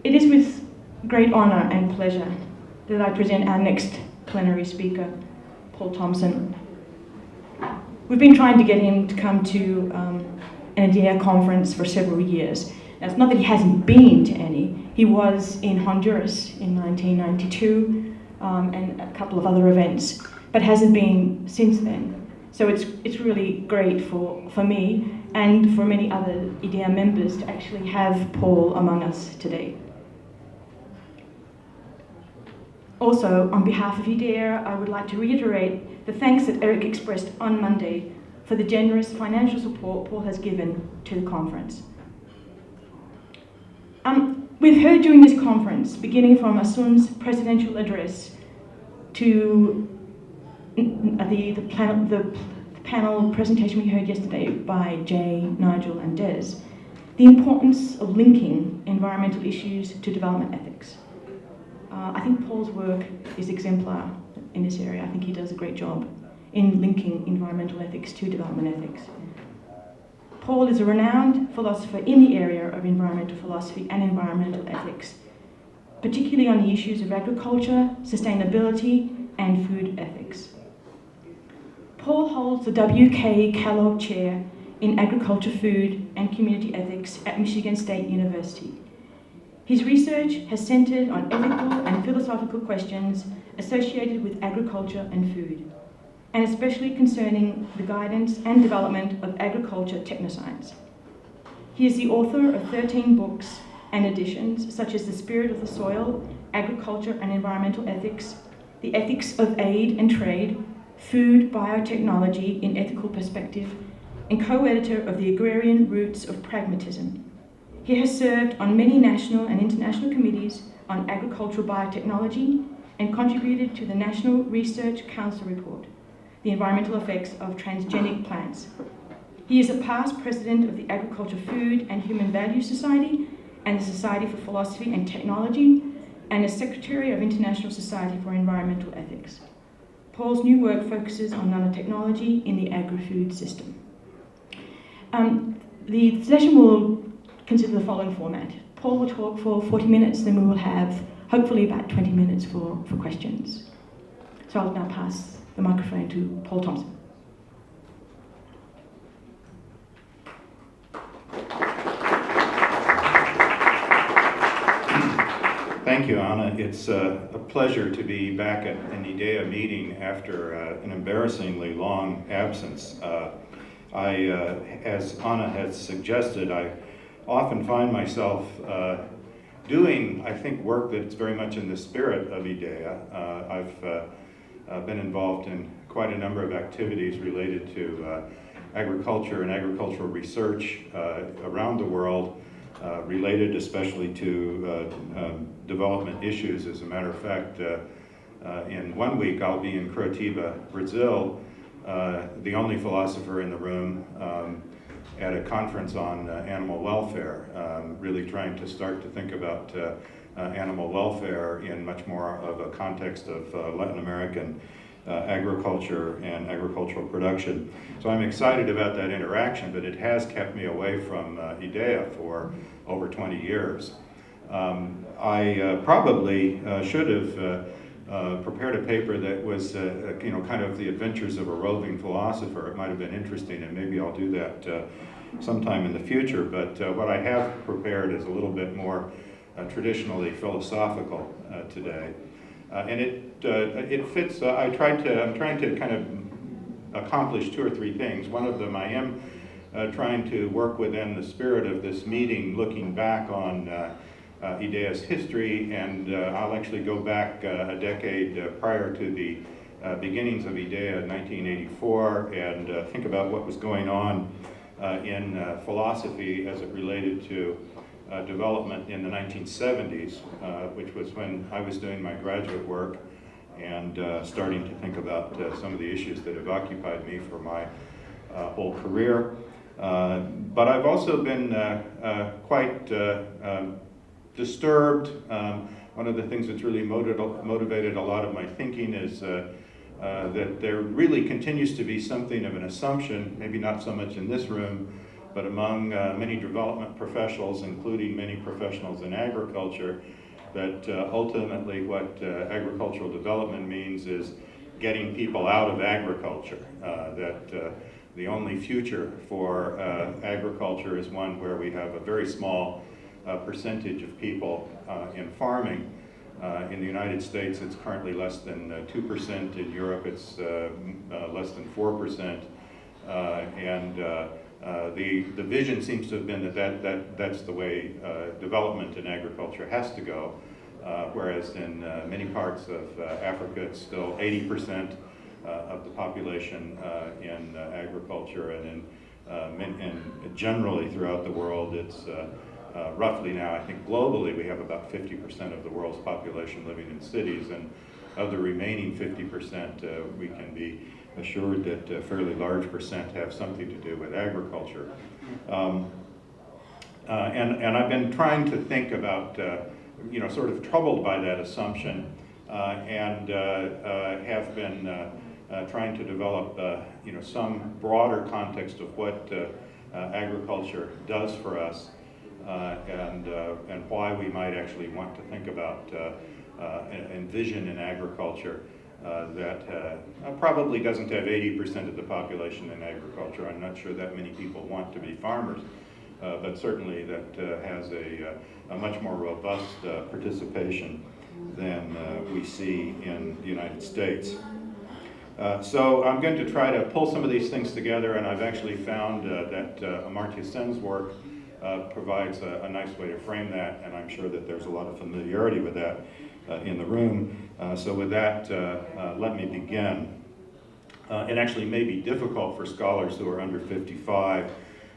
It is with great honour and pleasure that I present our next plenary speaker, Paul Thompson. We've been trying to get him to come to an IDEA conference for several years. Now, it's not that he hasn't been to any. He was in Honduras in 1992 and a couple of other events, but hasn't been since then. So it's really great for me and for many other IDEA members to actually have Paul among us today. Also, on behalf of IDEA, I would like to reiterate the thanks that Eric expressed on Monday for the generous financial support Paul has given to the conference. We've heard during this conference, beginning from Asun's presidential address to the panel presentation we heard yesterday by Jay, Nigel, and Des, the importance of linking environmental issues to development ethics. I think Paul's work is exemplar in this area. I think he does a great job in linking environmental ethics to development ethics. Paul is a renowned philosopher in the area of environmental philosophy and environmental ethics, particularly on the issues of agriculture, sustainability, and food ethics. Paul holds the W.K. Kellogg Chair in Agriculture, Food, and Community Ethics at Michigan State University. His research has centered on ethical and philosophical questions associated with agriculture and food, and especially concerning the guidance and development of agriculture technoscience. He is the author of 13 books and editions, such as The Spirit of the Soil, Agriculture and Environmental Ethics, The Ethics of Aid and Trade, Food Biotechnology in Ethical Perspective, and co-editor of The Agrarian Roots of Pragmatism. He has served on many national and international committees on agricultural biotechnology and contributed to the National Research Council report, The Environmental Effects of Transgenic Plants. He is a past president of the Agriculture, Food and Human Values Society and the Society for Philosophy and Technology, and is secretary of International Society for Environmental Ethics. Paul's new work focuses on nanotechnology in the agri-food system. The session will consider the following format. Paul will talk for 40 minutes, then we will have hopefully about 20 minutes for questions. So I'll now pass the microphone to Paul Thompson. Thank you, Anna. It's a pleasure to be back at an IDEA meeting after an embarrassingly long absence. As Anna has suggested, I often find myself doing, I think, work that's very much in the spirit of IDEA. I've been involved in quite a number of activities related to agriculture and agricultural research around the world, related especially to development issues. As a matter of fact, in 1 week I'll be in Curitiba, Brazil, the only philosopher in the room, at a conference on animal welfare, really trying to start to think about animal welfare in much more of a context of Latin American agriculture and agricultural production. So I'm excited about that interaction, but it has kept me away from IDEA for over 20 years. I probably should have prepared a paper that was, kind of the adventures of a roving philosopher. It might have been interesting, and maybe I'll do that sometime in the future. But what I have prepared is a little bit more traditionally philosophical today, and it fits. I'm trying to kind of accomplish 2 or 3 things. One of them, I am trying to work within the spirit of this meeting, looking back on IDEA's history, and I'll actually go back a decade prior to the beginnings of IDEA in 1984 and think about what was going on in philosophy as it related to development in the 1970s, which was when I was doing my graduate work and starting to think about some of the issues that have occupied me for my whole career. But I've also been quite disturbed. One of the things that's really motivated a lot of my thinking is that there really continues to be something of an assumption, maybe not so much in this room, but among many development professionals, including many professionals in agriculture, that ultimately what agricultural development means is getting people out of agriculture, that the only future for agriculture is one where we have a very small percentage of people in farming. In the United States, it's currently less than 2%. In Europe, it's less than 4%. And the vision seems to have been that's the way development in agriculture has to go. Whereas in many parts of Africa, it's still 80% of the population in agriculture, and generally throughout the world, it's roughly now, I think globally, we have about 50% of the world's population living in cities, and of the remaining 50%, we can be assured that a fairly large percent have something to do with agriculture. And I've been trying to think about, sort of troubled by that assumption, and have been trying to develop, some broader context of what agriculture does for us, and why we might actually want to think about envision in agriculture that probably doesn't have 80% of the population in agriculture. I'm not sure that many people want to be farmers, but certainly that has a much more robust participation than we see in the United States. So I'm going to try to pull some of these things together, and I've actually found that Amartya Sen's work provides a nice way to frame that, and I'm sure that there's a lot of familiarity with that in the room. So with that, let me begin. It actually may be difficult for scholars who are under 55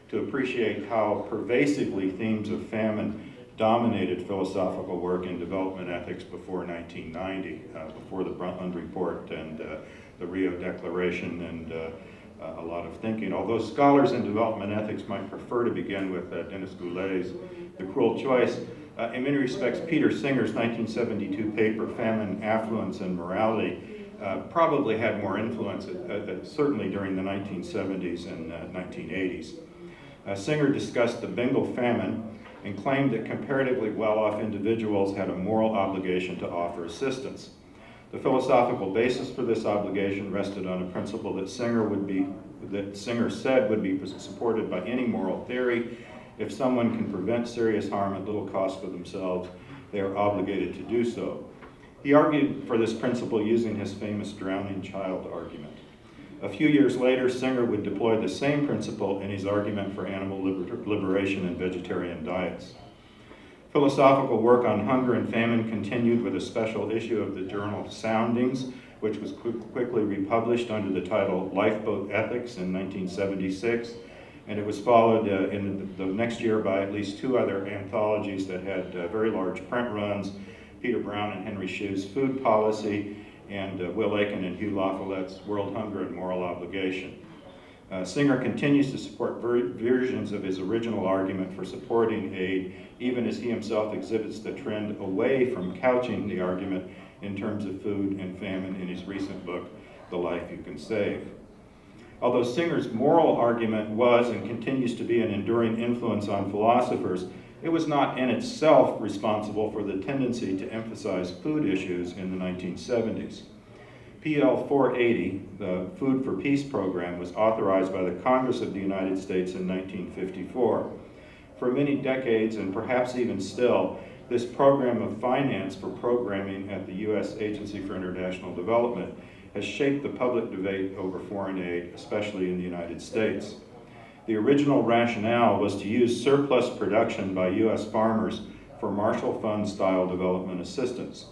to appreciate how pervasively themes of famine dominated philosophical work in development ethics before 1990, before the Brundtland Report and the Rio Declaration, and a lot of thinking. Although scholars in development ethics might prefer to begin with Dennis Goulet's The Cruel Choice, in many respects, Peter Singer's 1972 paper, Famine, Affluence, and Morality, probably had more influence, certainly during the 1970s and 1980s. Singer discussed the Bengal famine and claimed that comparatively well-off individuals had a moral obligation to offer assistance. The philosophical basis for this obligation rested on a principle that Singer said would be supported by any moral theory. If someone can prevent serious harm at little cost for themselves, they are obligated to do so. He argued for this principle using his famous drowning child argument. A few years later, Singer would deploy the same principle in his argument for animal liberation and vegetarian diets. Philosophical work on hunger and famine continued with a special issue of the journal Soundings, which was quickly republished under the title Lifeboat Ethics in 1976, and it was followed in the next year by at least two other anthologies that had very large print runs, Peter Brown and Henry Shue's Food Policy, and Will Aiken and Hugh LaFollette's World Hunger and Moral Obligation. Singer continues to support versions of his original argument for supporting aid, even as he himself exhibits the trend away from couching the argument in terms of food and famine in his recent book, The Life You Can Save. Although Singer's moral argument was and continues to be an enduring influence on philosophers, it was not in itself responsible for the tendency to emphasize food issues in the 1970s. PL 480, the Food for Peace program, was authorized by the Congress of the United States in 1954. For many decades, and perhaps even still, this program of finance for programming at the U.S. Agency for International Development has shaped the public debate over foreign aid, especially in the United States. The original rationale was to use surplus production by U.S. farmers for Marshall Fund-style development assistance.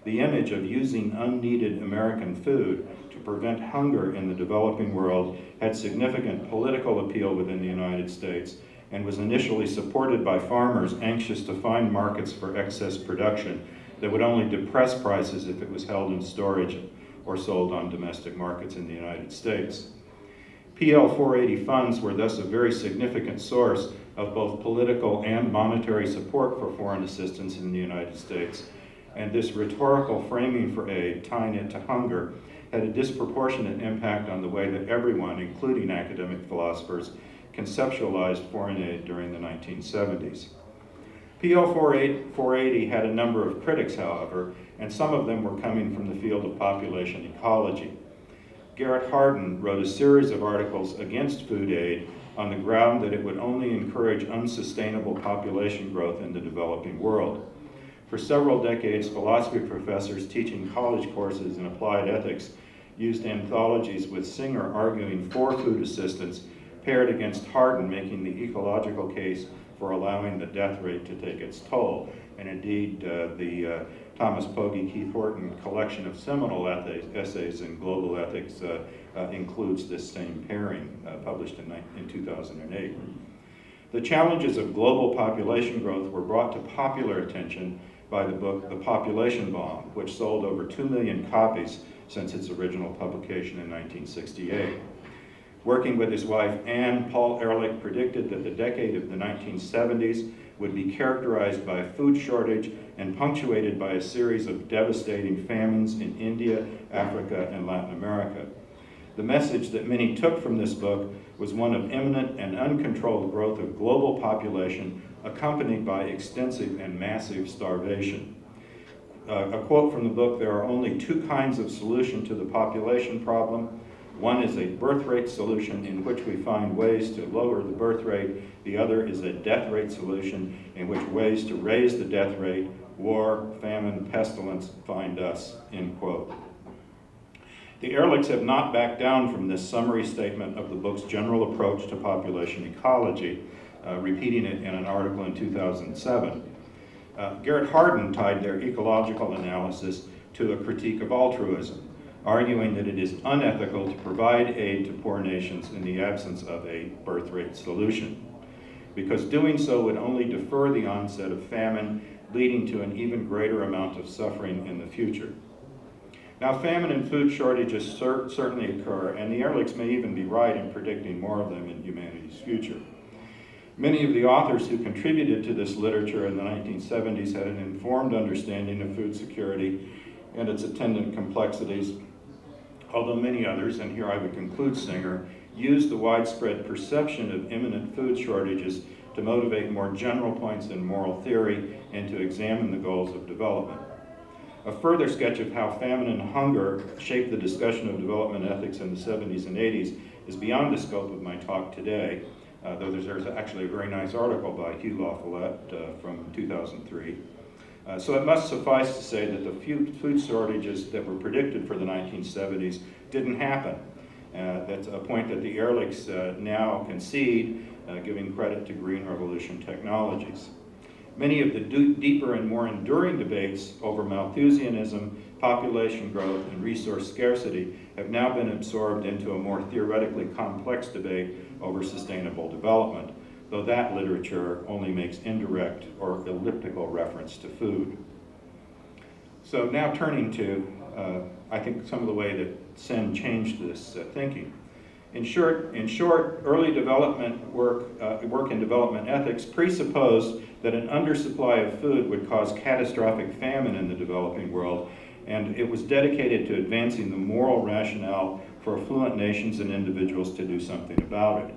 The image of using unneeded American food to prevent hunger in the developing world had significant political appeal within the United States and was initially supported by farmers anxious to find markets for excess production that would only depress prices if it was held in storage or sold on domestic markets in the United States. PL 480 funds were thus a very significant source of both political and monetary support for foreign assistance in the United States, and this rhetorical framing for aid, tying it to hunger, had a disproportionate impact on the way that everyone, including academic philosophers, conceptualized foreign aid during the 1970s. PL 480 had a number of critics, however, and some of them were coming from the field of population ecology. Garrett Hardin wrote a series of articles against food aid on the ground that it would only encourage unsustainable population growth in the developing world. For several decades, philosophy professors teaching college courses in applied ethics used anthologies with Singer arguing for food assistance paired against Hardin making the ecological case for allowing the death rate to take its toll. And indeed, the Thomas Pogge Keith Horton collection of seminal essays in global ethics includes this same pairing, published in 2008. The challenges of global population growth were brought to popular attention by the book The Population Bomb, which sold over 2 million copies since its original publication in 1968. Working with his wife Anne, Paul Ehrlich predicted that the decade of the 1970s would be characterized by a food shortage and punctuated by a series of devastating famines in India, Africa, and Latin America. The message that many took from this book was one of imminent and uncontrolled growth of global population accompanied by extensive and massive starvation. A quote from the book, "There are only two kinds of solution to the population problem. One is a birth rate solution in which we find ways to lower the birth rate. The other is a death rate solution in which ways to raise the death rate, war, famine, pestilence find us," end quote. The Ehrlichs have not backed down from this summary statement of the book's general approach to population ecology, repeating it in an article in 2007. Garrett Hardin tied their ecological analysis to a critique of altruism, arguing that it is unethical to provide aid to poor nations in the absence of a birth rate solution, because doing so would only defer the onset of famine, leading to an even greater amount of suffering in the future. Now, famine and food shortages certainly occur, and the Ehrlichs may even be right in predicting more of them in humanity's future. Many of the authors who contributed to this literature in the 1970s had an informed understanding of food security and its attendant complexities, although many others, and here I would conclude Singer, used the widespread perception of imminent food shortages to motivate more general points in moral theory and to examine the goals of development. A further sketch of how famine and hunger shaped the discussion of development ethics in the 70s and 80s is beyond the scope of my talk today, though there's actually a very nice article by Hugh LaFollette from 2003. So it must suffice to say that the food shortages that were predicted for the 1970s didn't happen. That's a point that the Ehrlichs now concede, giving credit to Green Revolution technologies. Many of the deeper and more enduring debates over Malthusianism, population growth, and resource scarcity have now been absorbed into a more theoretically complex debate over sustainable development, though that literature only makes indirect or elliptical reference to food. So now turning to, I think, some of the way that Sen changed this thinking. In short, early development work in development ethics presupposed that an undersupply of food would cause catastrophic famine in the developing world, and it was dedicated to advancing the moral rationale for affluent nations and individuals to do something about it.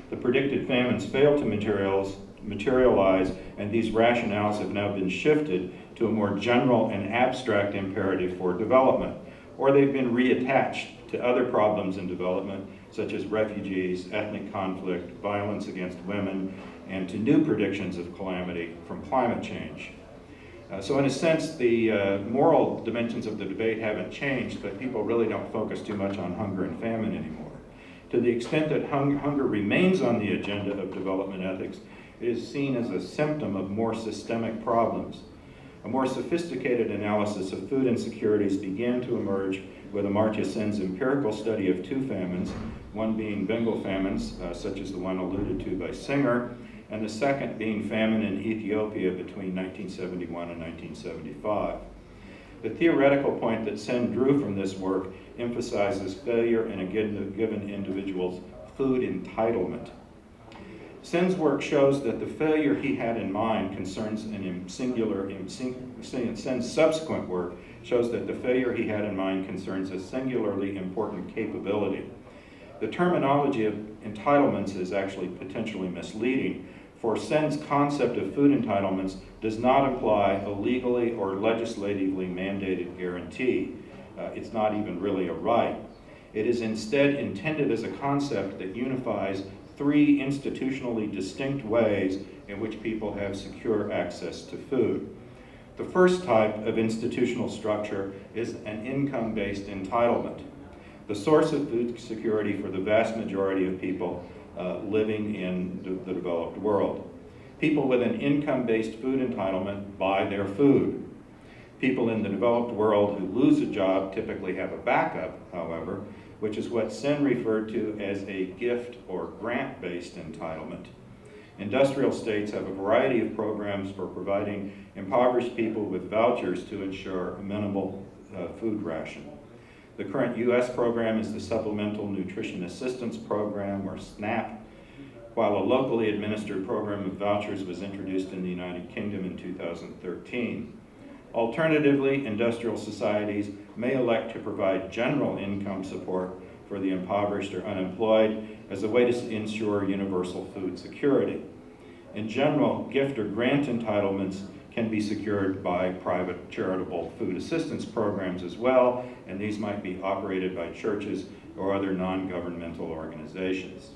The predicted famines failed to materialize, and these rationales have now been shifted to a more general and abstract imperative for development, or they've been reattached to other problems in development, such as refugees, ethnic conflict, violence against women, and to new predictions of calamity from climate change. So in a sense, the moral dimensions of the debate haven't changed, but people really don't focus too much on hunger and famine anymore. To the extent that hunger remains on the agenda of development ethics, it is seen as a symptom of more systemic problems. A more sophisticated analysis of food insecurities began to emerge with Amartya Sen's empirical study of two famines, one being Bengal famines, such as the one alluded to by Singer, and the second being famine in Ethiopia between 1971 and 1975. The theoretical point that Sen drew from this work emphasizes failure in a given individual's food entitlement. Sen's work shows that the failure he had in mind concerns Sen's subsequent work shows that the failure he had in mind concerns a singularly important capability. The terminology of entitlements is actually potentially misleading, for Sen's concept of food entitlements does not imply a legally or legislatively mandated guarantee. It's not even really a right. It is instead intended as a concept that unifies three institutionally distinct ways in which people have secure access to food. The first type of institutional structure is an income-based entitlement, the source of food security for the vast majority of people living in the developed world. People with an income-based food entitlement buy their food. People in the developed world who lose a job typically have a backup, however, which is what Sen referred to as a gift or grant-based entitlement. Industrial states have a variety of programs for providing impoverished people with vouchers to ensure a minimal food ration. The current U.S. program is the Supplemental Nutrition Assistance Program, or SNAP, while a locally administered program of vouchers was introduced in the United Kingdom in 2013. Alternatively, industrial societies may elect to provide general income support for the impoverished or unemployed as a way to ensure universal food security. In general, gift or grant entitlements can be secured by private charitable food assistance programs as well, and these might be operated by churches or other non-governmental organizations.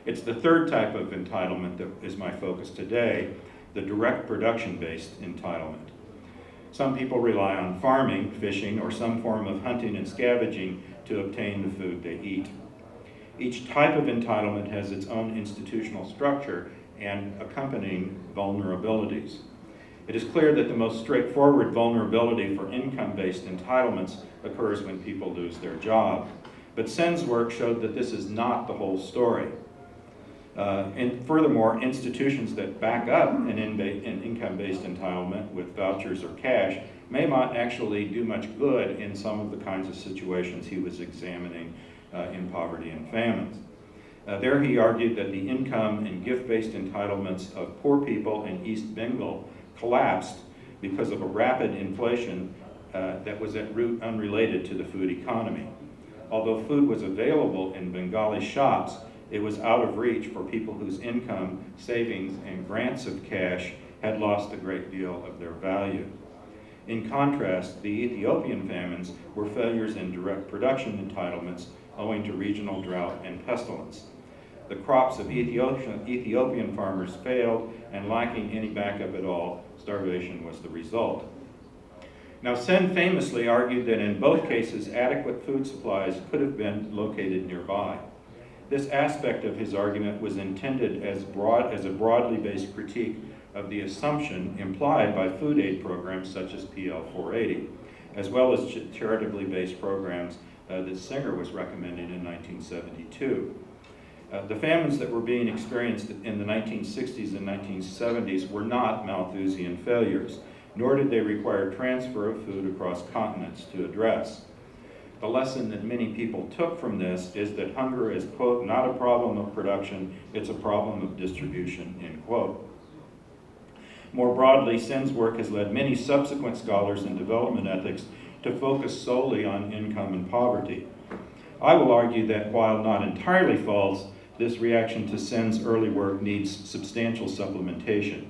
It's the third type of entitlement that is my focus today, the direct production-based entitlement. Some people rely on farming, fishing, or some form of hunting and scavenging to obtain the food they eat. Each type of entitlement has its own institutional structure and accompanying vulnerabilities. It is clear that the most straightforward vulnerability for income-based entitlements occurs when people lose their job. But Sen's work showed that this is not the whole story. And furthermore, institutions that back up an income-based entitlement with vouchers or cash may not actually do much good in some of the kinds of situations he was examining in poverty and famines. There he argued that the income and gift-based entitlements of poor people in East Bengal collapsed because of a rapid inflation that was at root unrelated to the food economy. Although food was available in Bengali shops, it was out of reach for people whose income, savings, and grants of cash had lost a great deal of their value. In contrast, the Ethiopian famines were failures in direct production entitlements owing to regional drought and pestilence. The crops of Ethiopian farmers failed, and lacking any backup at all, starvation was the result. Now, Sen famously argued that in both cases, adequate food supplies could have been located nearby. This aspect of his argument was intended as a broadly based critique of the assumption implied by food aid programs such as PL 480, as well as charitably based programs that Singer was recommending in 1972. The famines that were being experienced in the 1960s and 1970s were not Malthusian failures, nor did they require transfer of food across continents to address. The lesson that many people took from this is that hunger is, quote, not a problem of production, it's a problem of distribution, end quote. More broadly, Sen's work has led many subsequent scholars in development ethics to focus solely on income and poverty. I will argue that while not entirely false, this reaction to Sen's early work needs substantial supplementation.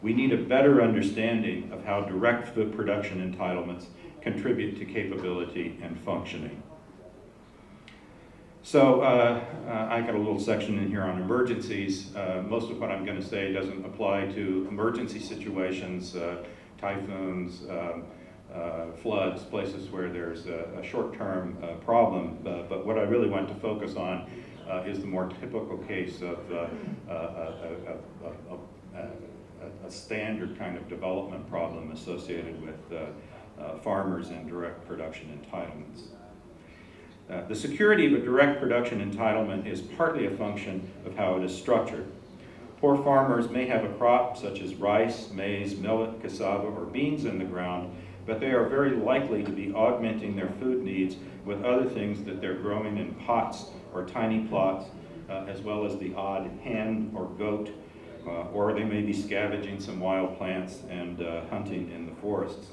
We need a better understanding of how direct food production entitlements contribute to capability and functioning. So I got a little section in here on emergencies. Most of what I'm going to say doesn't apply to emergency situations, typhoons, floods, places where there's a short-term problem. But what I really want to focus on is the more typical case of a standard kind of development problem associated with farmers and direct production entitlements. The security of a direct production entitlement is partly a function of how it is structured. Poor farmers may have a crop such as rice, maize, millet, cassava, or beans in the ground, but they are very likely to be augmenting their food needs with other things that they're growing in pots or tiny plots, as well as the odd hen or goat, or they may be scavenging some wild plants and hunting in the forests.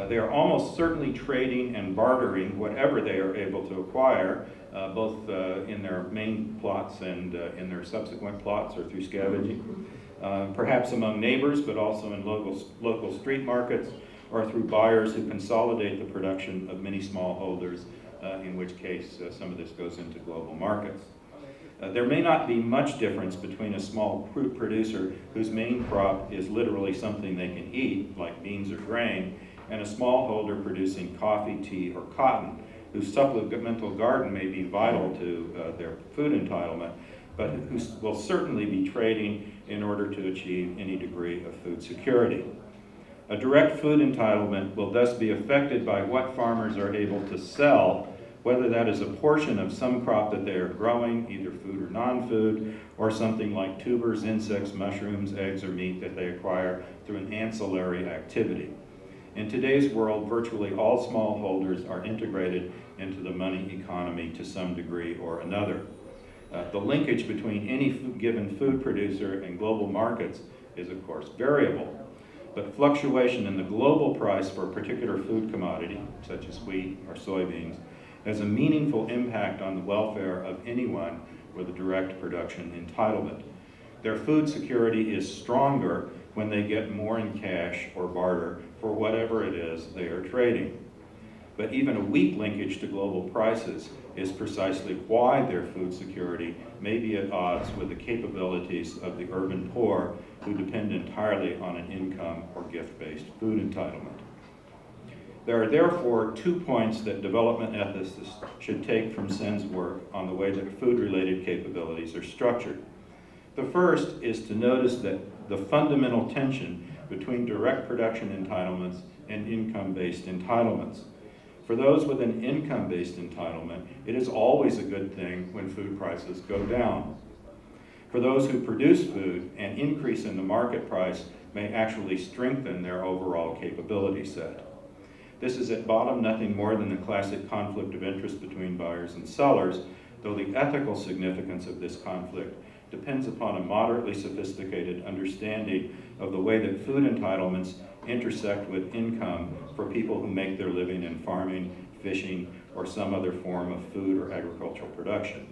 They are almost certainly trading and bartering whatever they are able to acquire, both in their main plots and in their subsequent plots or through scavenging, perhaps among neighbors, but also in local street markets, or through buyers who consolidate the production of many smallholders, in which case some of this goes into global markets. There may not be much difference between a small fruit producer whose main crop is literally something they can eat, like beans or grain, and a smallholder producing coffee, tea, or cotton, whose supplemental garden may be vital to their food entitlement, but who will certainly be trading in order to achieve any degree of food security. A direct food entitlement will thus be affected by what farmers are able to sell, whether that is a portion of some crop that they are growing, either food or non-food, or something like tubers, insects, mushrooms, eggs, or meat that they acquire through an ancillary activity. In today's world, virtually all smallholders are integrated into the money economy to some degree or another. The linkage between any given food producer and global markets is, of course, variable. But fluctuation in the global price for a particular food commodity, such as wheat or soybeans, has a meaningful impact on the welfare of anyone with a direct production entitlement. Their food security is stronger when they get more in cash or barter for whatever it is they are trading. But even a weak linkage to global prices is precisely why their food security may be at odds with the capabilities of the urban poor who depend entirely on an income or gift-based food entitlement. There are therefore 2 points that development ethicists should take from Sen's work on the way that food-related capabilities are structured. The first is to notice that the fundamental tension between direct production entitlements and income-based entitlements. For those with an income-based entitlement, it is always a good thing when food prices go down. For those who produce food, an increase in the market price may actually strengthen their overall capability set. This is at bottom nothing more than the classic conflict of interest between buyers and sellers, though the ethical significance of this conflict depends upon a moderately sophisticated understanding of the way that food entitlements intersect with income for people who make their living in farming, fishing, or some other form of food or agricultural production.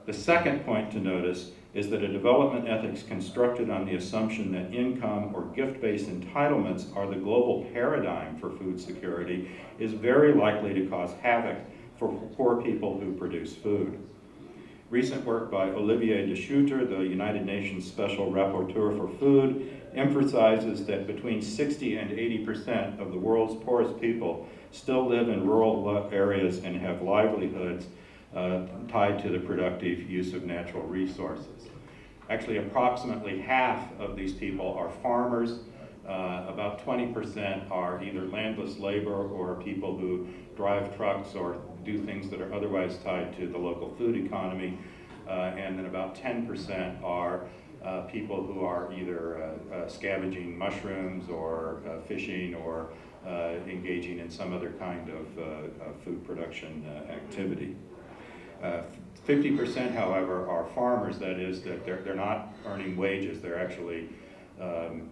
The second point to notice is that a development ethics constructed on the assumption that income or gift-based entitlements are the global paradigm for food security is very likely to cause havoc for poor people who produce food. Recent work by Olivier de Schutter, the United Nations Special Rapporteur for Food, emphasizes that between 60 and 80% of the world's poorest people still live in rural areas and have livelihoods tied to the productive use of natural resources. Actually, approximately half of these people are farmers. About 20% are either landless labor or people who drive trucks or do things that are otherwise tied to the local food economy. And then about 10% are people who are either scavenging mushrooms or fishing or engaging in some other kind of food production activity. 50%, however, are farmers. That is, that they're not earning wages. They're actually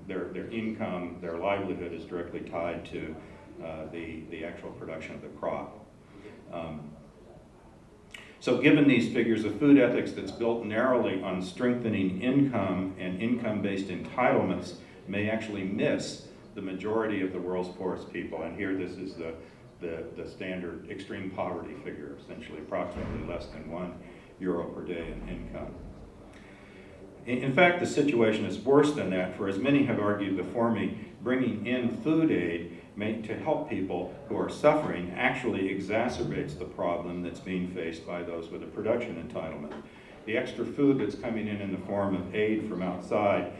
their income, their livelihood is directly tied to the actual production of the crop. So given these figures, a food ethics that's built narrowly on strengthening income and income-based entitlements may actually miss the majority of the world's poorest people. And here this is the standard extreme poverty figure, essentially approximately less than €1 per day in income. In fact, the situation is worse than that, for as many have argued before me, bringing in food aid to help people who are suffering actually exacerbates the problem that's being faced by those with a production entitlement. The extra food that's coming in the form of aid from outside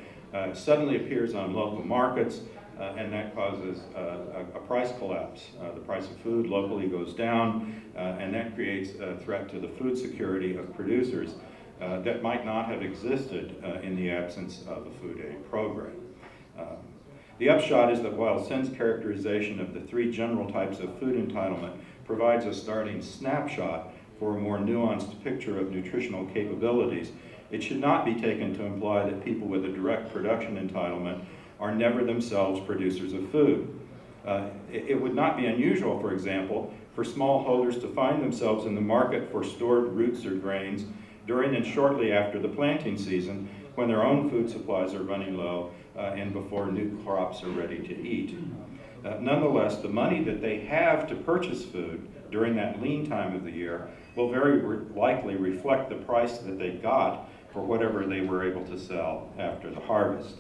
suddenly appears on local markets, and that causes a price collapse. The price of food locally goes down, and that creates a threat to the food security of producers that might not have existed in the absence of a food aid program. The upshot is that while Sen's characterization of the 3 general types of food entitlement provides a starting snapshot for a more nuanced picture of nutritional capabilities, it should not be taken to imply that people with a direct production entitlement are never themselves producers of food. It would not be unusual, for example, for smallholders to find themselves in the market for stored roots or grains during and shortly after the planting season, when their own food supplies are running low and before new crops are ready to eat. Nonetheless, the money that they have to purchase food during that lean time of the year will very likely reflect the price that they got for whatever they were able to sell after the harvest.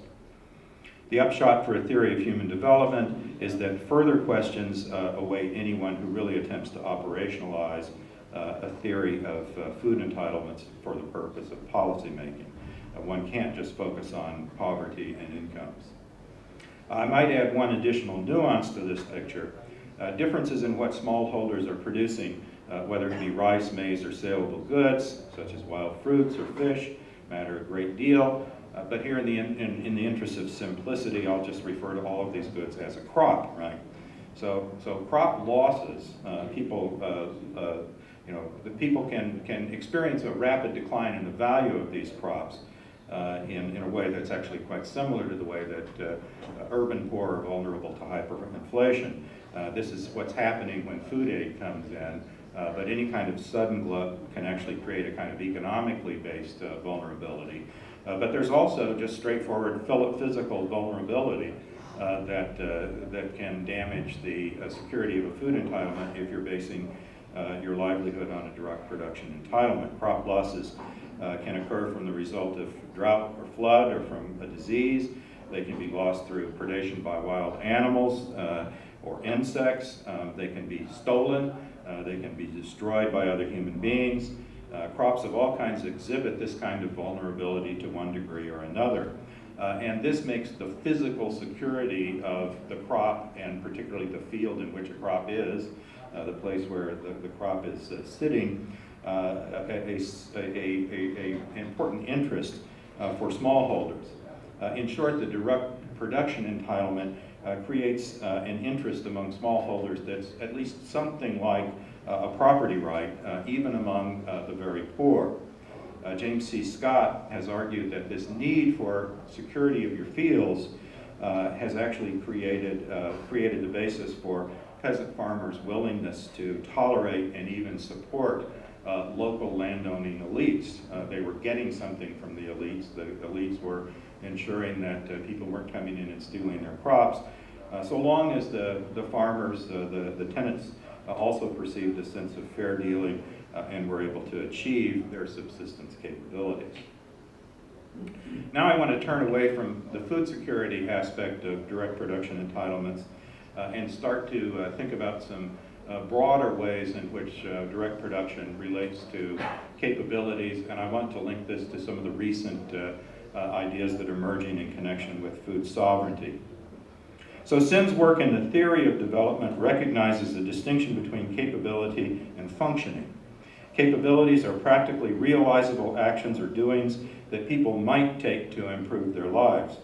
The upshot for a theory of human development is that further questions await anyone who really attempts to operationalize a theory of food entitlements for the purpose of policymaking. One can't just focus on poverty and incomes. I might add one additional nuance to this picture. Differences in what smallholders are producing, whether it be rice, maize, or saleable goods, such as wild fruits or fish, matter a great deal. But here in the interest of simplicity, I'll just refer to all of these goods as a crop, right? So crop losses, people can experience a rapid decline in the value of these crops in a way that's actually quite similar to the way that urban poor are vulnerable to hyperinflation. This is what's happening when food aid comes in, but any kind of sudden glut can actually create a kind of economically based vulnerability. But there's also just straightforward physical vulnerability that can damage the security of a food entitlement if you're basing your livelihood on a direct production entitlement. Crop losses can occur from the result of drought or flood or from a disease. They can be lost through predation by wild animals or insects. They can be stolen. They can be destroyed by other human beings. Crops of all kinds exhibit this kind of vulnerability to one degree or another. And this makes the physical security of the crop, and particularly the field in which a crop is, the place where the crop is sitting, a important interest for smallholders. In short, the direct production entitlement creates an interest among smallholders that's at least something like a property right, even among the very poor. James C. Scott has argued that this need for security of your fields has actually created the basis for peasant farmers' willingness to tolerate and even support local landowning elites. They were getting something from the elites. The elites were ensuring that people weren't coming in and stealing their crops. So long as the farmers, the tenants, also perceived a sense of fair dealing and were able to achieve their subsistence capabilities. Now I want to turn away from the food security aspect of direct production entitlements and start to think about some broader ways in which direct production relates to capabilities, and I want to link this to some of the recent ideas that are emerging in connection with food sovereignty. So Sim's work in the theory of development recognizes the distinction between capability and functioning. Capabilities are practically realizable actions or doings that people might take to improve their lives.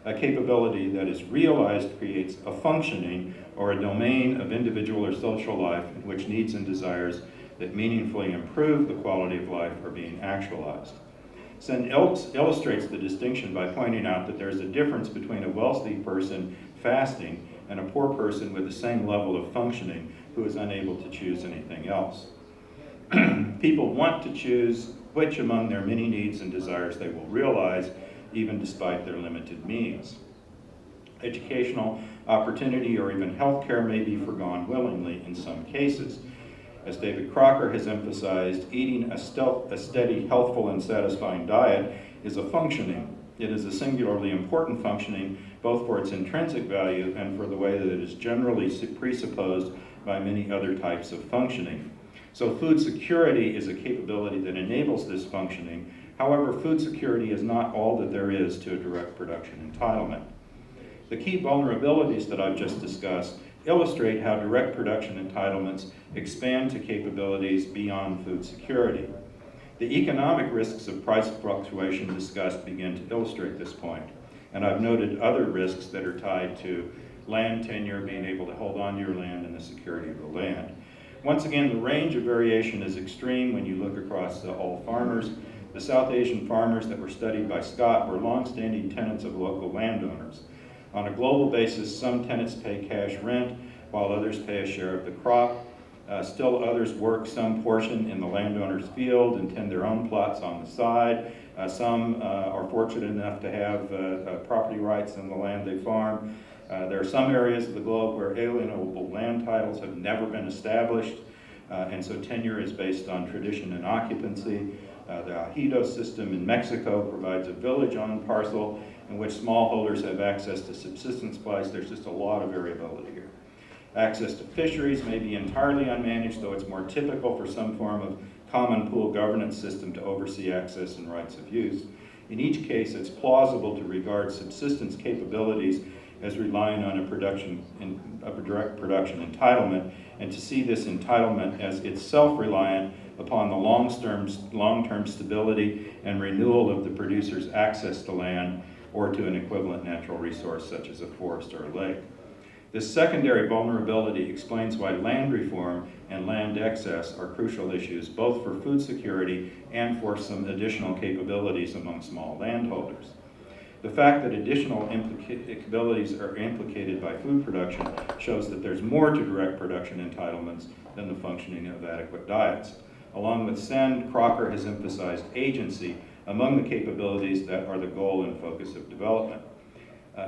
A capability that is realized creates a functioning or a domain of individual or social life in which needs and desires that meaningfully improve the quality of life are being actualized. Sim illustrates the distinction by pointing out that there is a difference between a wealthy person fasting and a poor person with the same level of functioning who is unable to choose anything else. People want to choose which among their many needs and desires they will realize, even despite their limited means. Educational opportunity or even health care may be forgone willingly in some cases. As David Crocker has emphasized, eating a steady, healthful, and satisfying diet is a functioning. It is a singularly important functioning, both for its intrinsic value and for the way that it is generally presupposed by many other types of functioning. So food security is a capability that enables this functioning. However, food security is not all that there is to a direct production entitlement. The key vulnerabilities that I've just discussed illustrate how direct production entitlements expand to capabilities beyond food security. The economic risks of price fluctuation discussed begin to illustrate this point, and I've noted other risks that are tied to land tenure, being able to hold on to your land, and the security of the land. Once again, the range of variation is extreme when you look across all farmers. The South Asian farmers that were studied by Scott were long-standing tenants of local landowners. On a global basis, some tenants pay cash rent, while others pay a share of the crop. Still others work some portion in the landowner's field and tend their own plots on the side. Some are fortunate enough to have property rights in the land they farm. There are some areas of the globe where alienable land titles have never been established, and so tenure is based on tradition and occupancy. The ejido system in Mexico provides a village-owned parcel in which smallholders have access to subsistence supplies. There's just a lot of variability here. Access to fisheries may be entirely unmanaged, though it's more typical for some form of common pool governance system to oversee access and rights of use. In each case, it's plausible to regard subsistence capabilities as relying on a direct production entitlement, and to see this entitlement as itself reliant upon the long-term stability and renewal of the producer's access to land or to an equivalent natural resource such as a forest or a lake. This secondary vulnerability explains why land reform and land excess are crucial issues, both for food security and for some additional capabilities among small landholders. The fact that additional capabilities are implicated by food production shows that there's more to direct production entitlements than the functioning of adequate diets. Along with Sen, Crocker has emphasized agency among the capabilities that are the goal and focus of development.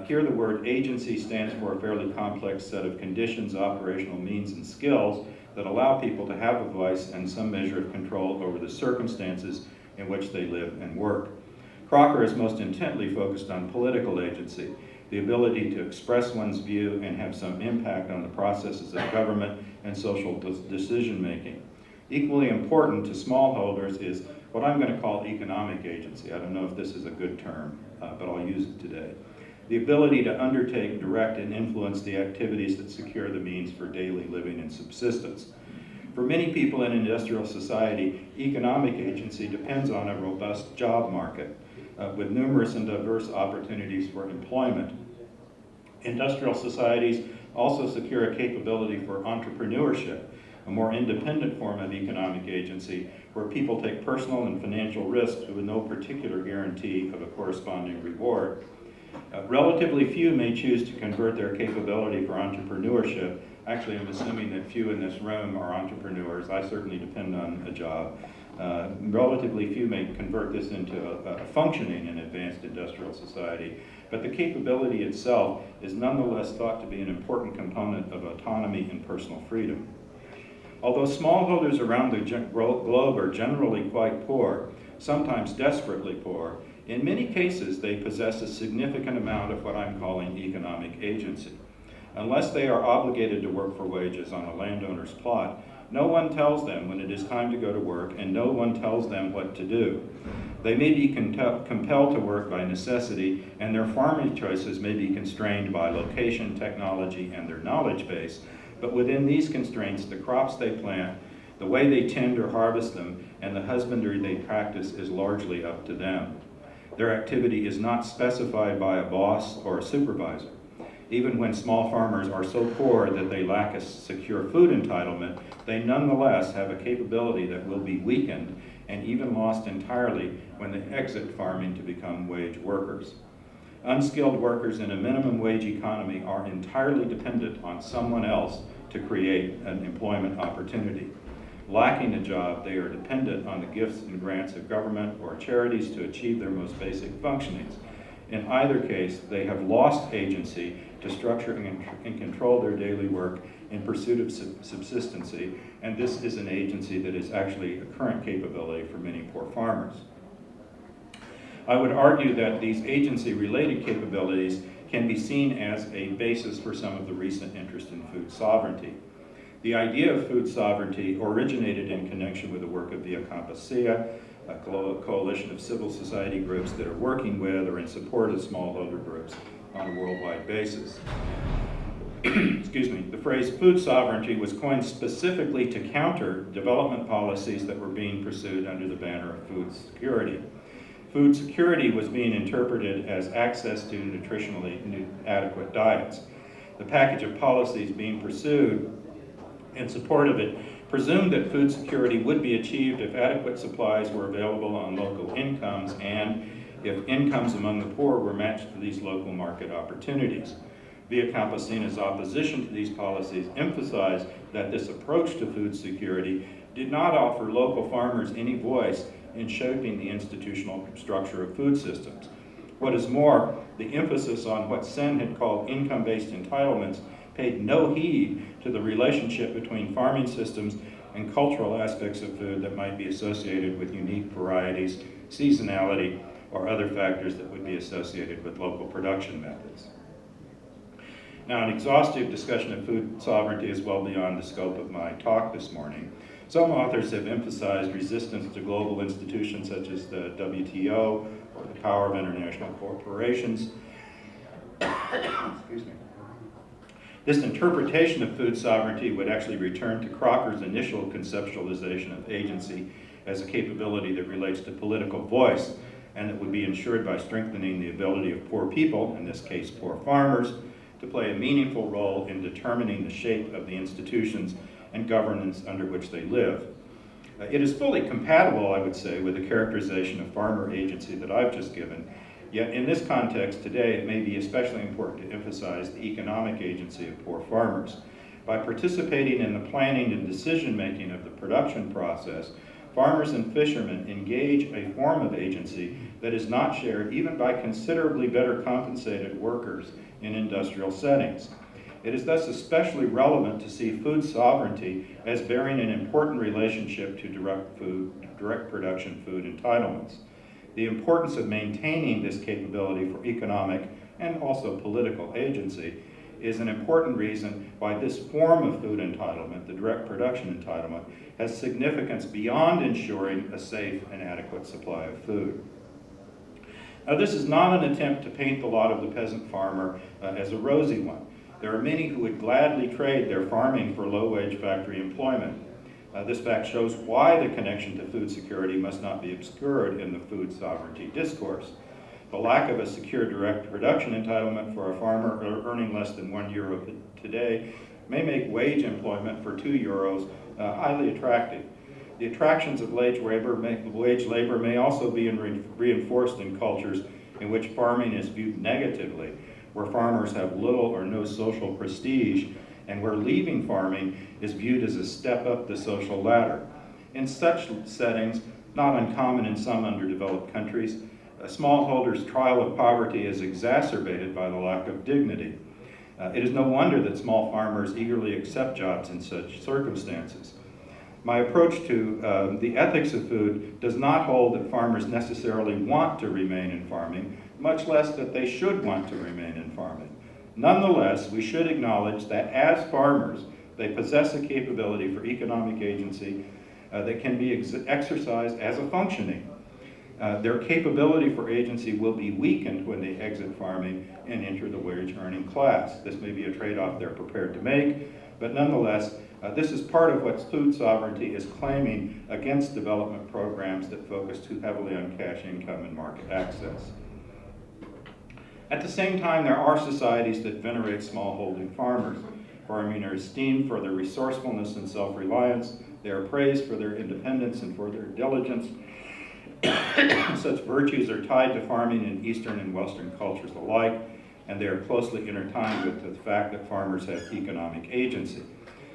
Here the word agency stands for a fairly complex set of conditions, operational means, and skills that allow people to have a voice and some measure of control over the circumstances in which they live and work. Crocker is most intently focused on political agency, the ability to express one's view and have some impact on the processes of government and social decision-making. Equally important to smallholders is what I'm going to call economic agency. I don't know if this is a good term, but I'll use it today. The ability to undertake, direct, and influence the activities that secure the means for daily living and subsistence. For many people in industrial society, economic agency depends on a robust job market with numerous and diverse opportunities for employment. Industrial societies also secure a capability for entrepreneurship, a more independent form of economic agency where people take personal and financial risks with no particular guarantee of a corresponding reward. Relatively few may choose to convert their capability for entrepreneurship. Actually, I'm assuming that few in this room are entrepreneurs. I certainly depend on a job. Relatively few may convert this into a functioning and advanced industrial society, but the capability itself is nonetheless thought to be an important component of autonomy and personal freedom. Although smallholders around the globe are generally quite poor, sometimes desperately poor, in many cases they possess a significant amount of what I'm calling economic agency. Unless they are obligated to work for wages on a landowner's plot, no one tells them when it is time to go to work, and no one tells them what to do. They may be compelled to work by necessity, and their farming choices may be constrained by location, technology, and their knowledge base. But within these constraints, the crops they plant, the way they tend or harvest them, and the husbandry they practice is largely up to them. Their activity is not specified by a boss or a supervisor. Even when small farmers are so poor that they lack a secure food entitlement, they nonetheless have a capability that will be weakened and even lost entirely when they exit farming to become wage workers. Unskilled workers in a minimum wage economy are entirely dependent on someone else to create an employment opportunity. Lacking a job, they are dependent on the gifts and grants of government or charities to achieve their most basic functionings. In either case, they have lost agency to structure and control their daily work in pursuit of subsistency, and this is an agency that is actually a current capability for many poor farmers. I would argue that these agency-related capabilities can be seen as a basis for some of the recent interest in food sovereignty. The idea of food sovereignty originated in connection with the work of Via Campesina, a coalition of civil society groups that are working with or in support of smallholder groups on a worldwide basis. Excuse me. The phrase food sovereignty was coined specifically to counter development policies that were being pursued under the banner of food security. Food security was being interpreted as access to nutritionally adequate diets. The package of policies being pursued in support of it presumed that food security would be achieved if adequate supplies were available on local incomes and if incomes among the poor were matched to these local market opportunities. Via Campesina's opposition to these policies emphasized that this approach to food security did not offer local farmers any voice in shaping the institutional structure of food systems. What is more, the emphasis on what Sen had called income-based entitlements paid no heed to the relationship between farming systems and cultural aspects of food that might be associated with unique varieties, seasonality, or other factors that would be associated with local production methods. Now, an exhaustive discussion of food sovereignty is well beyond the scope of my talk this morning. Some authors have emphasized resistance to global institutions such as the WTO or the power of international corporations. Excuse me. This interpretation of food sovereignty would actually return to Crocker's initial conceptualization of agency as a capability that relates to political voice and that would be ensured by strengthening the ability of poor people, in this case poor farmers, to play a meaningful role in determining the shape of the institutions and governance under which they live. It is fully compatible, I would say, with the characterization of farmer agency that I've just given. Yet in this context today, it may be especially important to emphasize the economic agency of poor farmers. By participating in the planning and decision-making of the production process, farmers and fishermen engage a form of agency that is not shared even by considerably better compensated workers in industrial settings. It is thus especially relevant to see food sovereignty as bearing an important relationship to direct production food entitlements. The importance of maintaining this capability for economic and also political agency is an important reason why this form of food entitlement, the direct production entitlement, has significance beyond ensuring a safe and adequate supply of food. Now, this is not an attempt to paint the lot of the peasant farmer as a rosy one. There are many who would gladly trade their farming for low-wage factory employment. This fact shows why the connection to food security must not be obscured in the food sovereignty discourse. The lack of a secure direct production entitlement for a farmer earning less than €1 today may make wage employment for €2 highly attractive. The attractions of wage labor may also be reinforced in cultures in which farming is viewed negatively, where farmers have little or no social prestige, and where leaving farming is viewed as a step up the social ladder. In such settings, not uncommon in some underdeveloped countries, a smallholder's trial of poverty is exacerbated by the lack of dignity. It is no wonder that small farmers eagerly accept jobs in such circumstances. My approach to the ethics of food does not hold that farmers necessarily want to remain in farming, much less that they should want to remain in farming. Nonetheless, we should acknowledge that as farmers, they possess a capability for economic agency that can be exercised as a functioning. Their capability for agency will be weakened when they exit farming and enter the wage-earning class. This may be a trade-off they're prepared to make, but nonetheless, this is part of what food sovereignty is claiming against development programs that focus too heavily on cash income and market access. At the same time, there are societies that venerate smallholding farmers. Farming are esteemed for their resourcefulness and self-reliance. They are praised for their independence and for their diligence. Such virtues are tied to farming in Eastern and Western cultures alike, and they are closely intertwined with the fact that farmers have economic agency.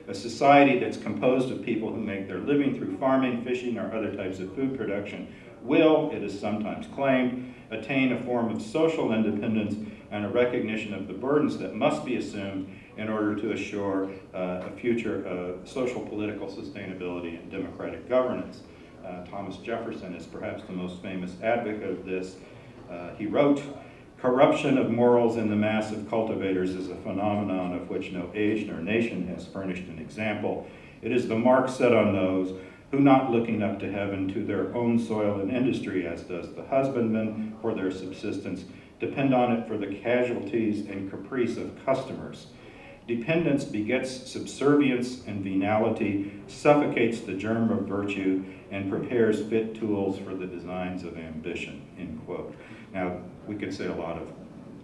A society that's composed of people who make their living through farming, fishing, or other types of food production will, it is sometimes claimed, attain a form of social independence and a recognition of the burdens that must be assumed in order to assure a future social political sustainability and democratic governance. Thomas Jefferson is perhaps the most famous advocate of this. He wrote, "Corruption of morals in the mass of cultivators is a phenomenon of which no age nor nation has furnished an example. It is the mark set on those who, not looking up to heaven, to their own soil and industry, as does the husbandman for their subsistence, depend on it for the casualties and caprice of customers. Dependence begets subservience and venality, suffocates the germ of virtue, and prepares fit tools for the designs of ambition," end quote. Now, we could say a lot of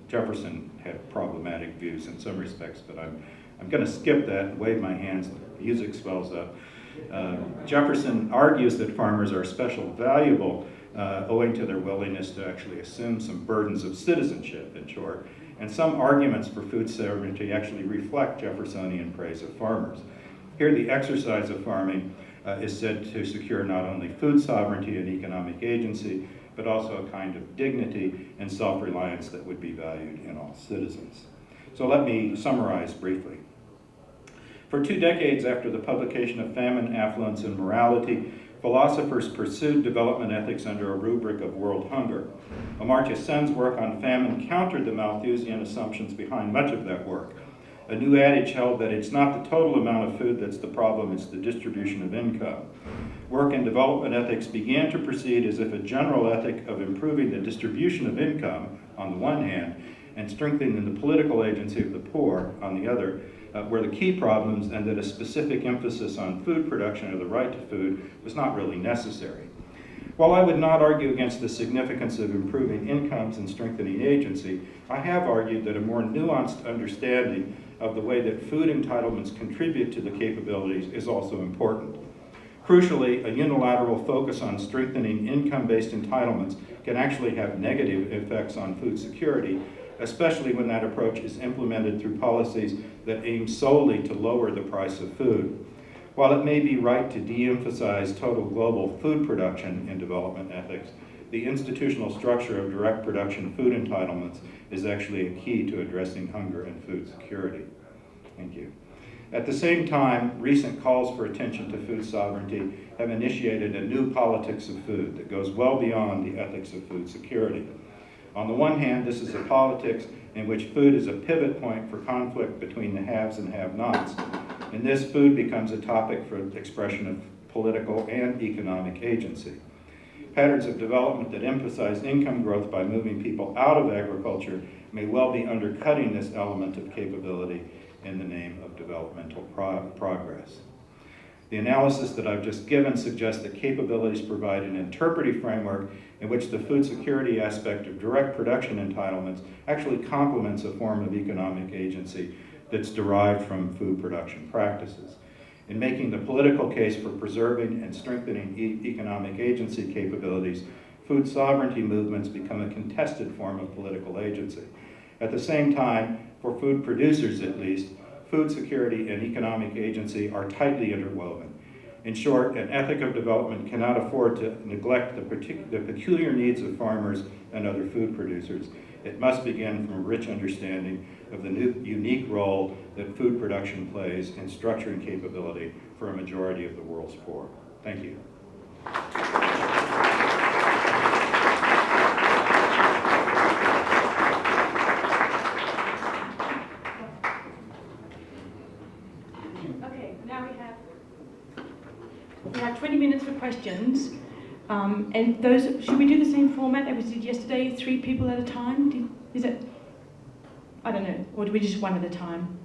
Jefferson had problematic views in some respects, but I'm going to skip that and wave my hands. The music swells up. Jefferson argues that farmers are especially valuable owing to their willingness to actually assume some burdens of citizenship, in short. And some arguments for food sovereignty actually reflect Jeffersonian praise of farmers. Here, the exercise of farming is said to secure not only food sovereignty and economic agency, but also a kind of dignity and self-reliance that would be valued in all citizens. So let me summarize briefly. For 2 decades after the publication of Famine, Affluence, and Morality, philosophers pursued development ethics under a rubric of world hunger. Amartya Sen's work on famine countered the Malthusian assumptions behind much of that work. A new adage held that it's not the total amount of food that's the problem, it's the distribution of income. Work in development ethics began to proceed as if a general ethic of improving the distribution of income, on the one hand, and strengthening the political agency of the poor, on the other, were the key problems, and that a specific emphasis on food production or the right to food was not really necessary. While I would not argue against the significance of improving incomes and strengthening agency, I have argued that a more nuanced understanding of the way that food entitlements contribute to the capabilities is also important. Crucially, a unilateral focus on strengthening income-based entitlements can actually have negative effects on food security, especially when that approach is implemented through policies that aim solely to lower the price of food. While it may be right to de-emphasize total global food production in development ethics, the institutional structure of direct production food entitlements is actually a key to addressing hunger and food security. Thank you. At the same time, recent calls for attention to food sovereignty have initiated a new politics of food that goes well beyond the ethics of food security. On the one hand, this is a politics in which food is a pivot point for conflict between the haves and have-nots. In this, food becomes a topic for expression of political and economic agency. Patterns of development that emphasize income growth by moving people out of agriculture may well be undercutting this element of capability in the name of developmental progress. The analysis that I've just given suggests that capabilities provide an interpretive framework in which the food security aspect of direct production entitlements actually complements a form of economic agency that's derived from food production practices. In making the political case for preserving and strengthening economic agency capabilities, food sovereignty movements become a contested form of political agency. At the same time, for food producers at least, food security and economic agency are tightly interwoven. In short, an ethic of development cannot afford to neglect the peculiar needs of farmers and other food producers. It must begin from a rich understanding of the unique role that food production plays in structuring capability for a majority of the world's poor. Thank you. We have 20 minutes for questions, and those, should we do the same format that we did yesterday, 3 people at a time? Is it, I don't know, or do we just one at a time?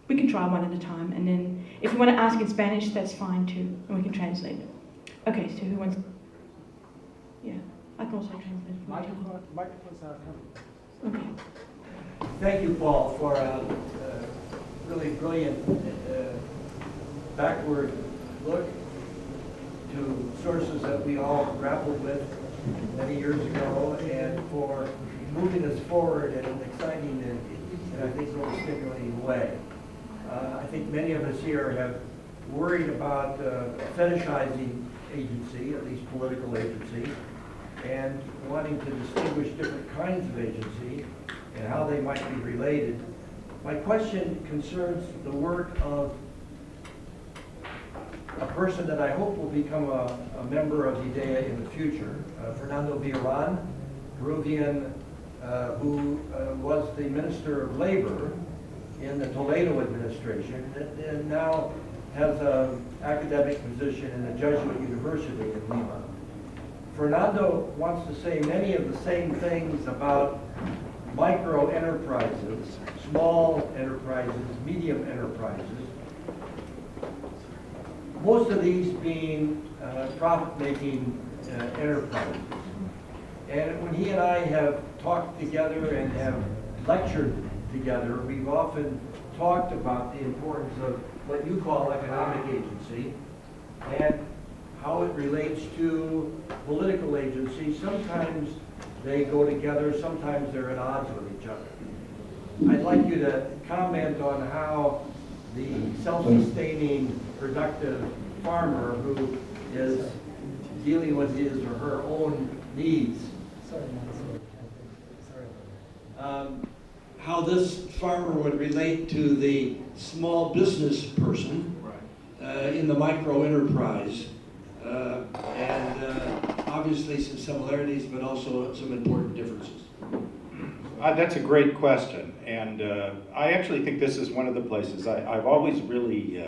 We can try one at a time, and then if you want to ask in Spanish, that's fine too, and we can translate it. Okay, so who wants, yeah, I can also translate it. Microphones are coming. Okay. Thank you, Paul, for a really brilliant backward look to sources that we all grappled with many years ago, and for moving us forward in an exciting and I think really stimulating way. I think many of us here have worried about fetishizing agency, at least political agency, and wanting to distinguish different kinds of agency and how they might be related. My question concerns the work of a person that I hope will become a member of IDEA in the future, Fernando Villarán, Peruvian, who was the Minister of Labor in the Toledo administration, and now has an academic position in a Jesuit university in Lima. Fernando wants to say many of the same things about micro enterprises, small enterprises, medium enterprises, most of these being profit-making enterprises. And when he and I have talked together and have lectured together, we've often talked about the importance of what you call economic agency. And how it relates to political agencies. Sometimes they go together, sometimes they're at odds with each other. I'd like you to comment on how the self-sustaining, productive farmer who is dealing with his or her own needs, how this farmer would relate to the small business person in the micro enterprise, and obviously some similarities, but also some important differences. That's a great question, and I actually think this is one of the places I've always really,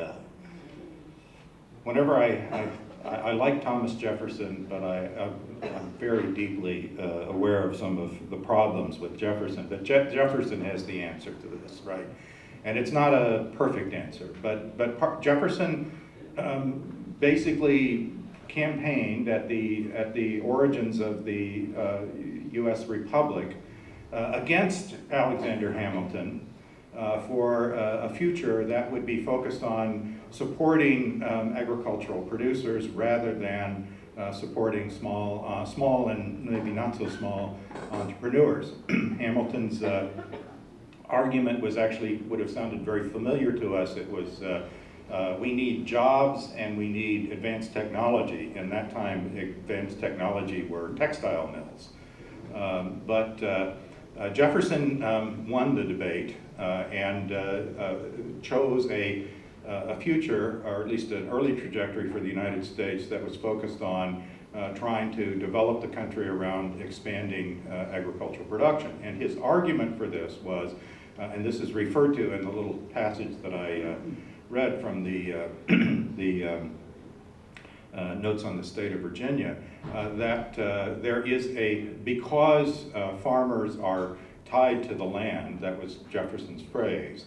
whenever I like Thomas Jefferson, but I'm very deeply aware of some of the problems with Jefferson. But Jefferson has the answer to this, right? And it's not a perfect answer, but Jefferson basically campaigned at the origins of the U.S. Republic against Alexander Hamilton for a future that would be focused on supporting agricultural producers rather than supporting small and maybe not so small entrepreneurs. Hamilton's argument was actually would have sounded very familiar to us. It was we need jobs and we need advanced technology. And that time, advanced technology were textile mills. Jefferson won the debate and chose a future, or at least an early trajectory for the United States that was focused on trying to develop the country around expanding agricultural production. And his argument for this was, and this is referred to in the little passage that I read from the notes on the state of Virginia, that there is because farmers are tied to the land, that was Jefferson's phrase,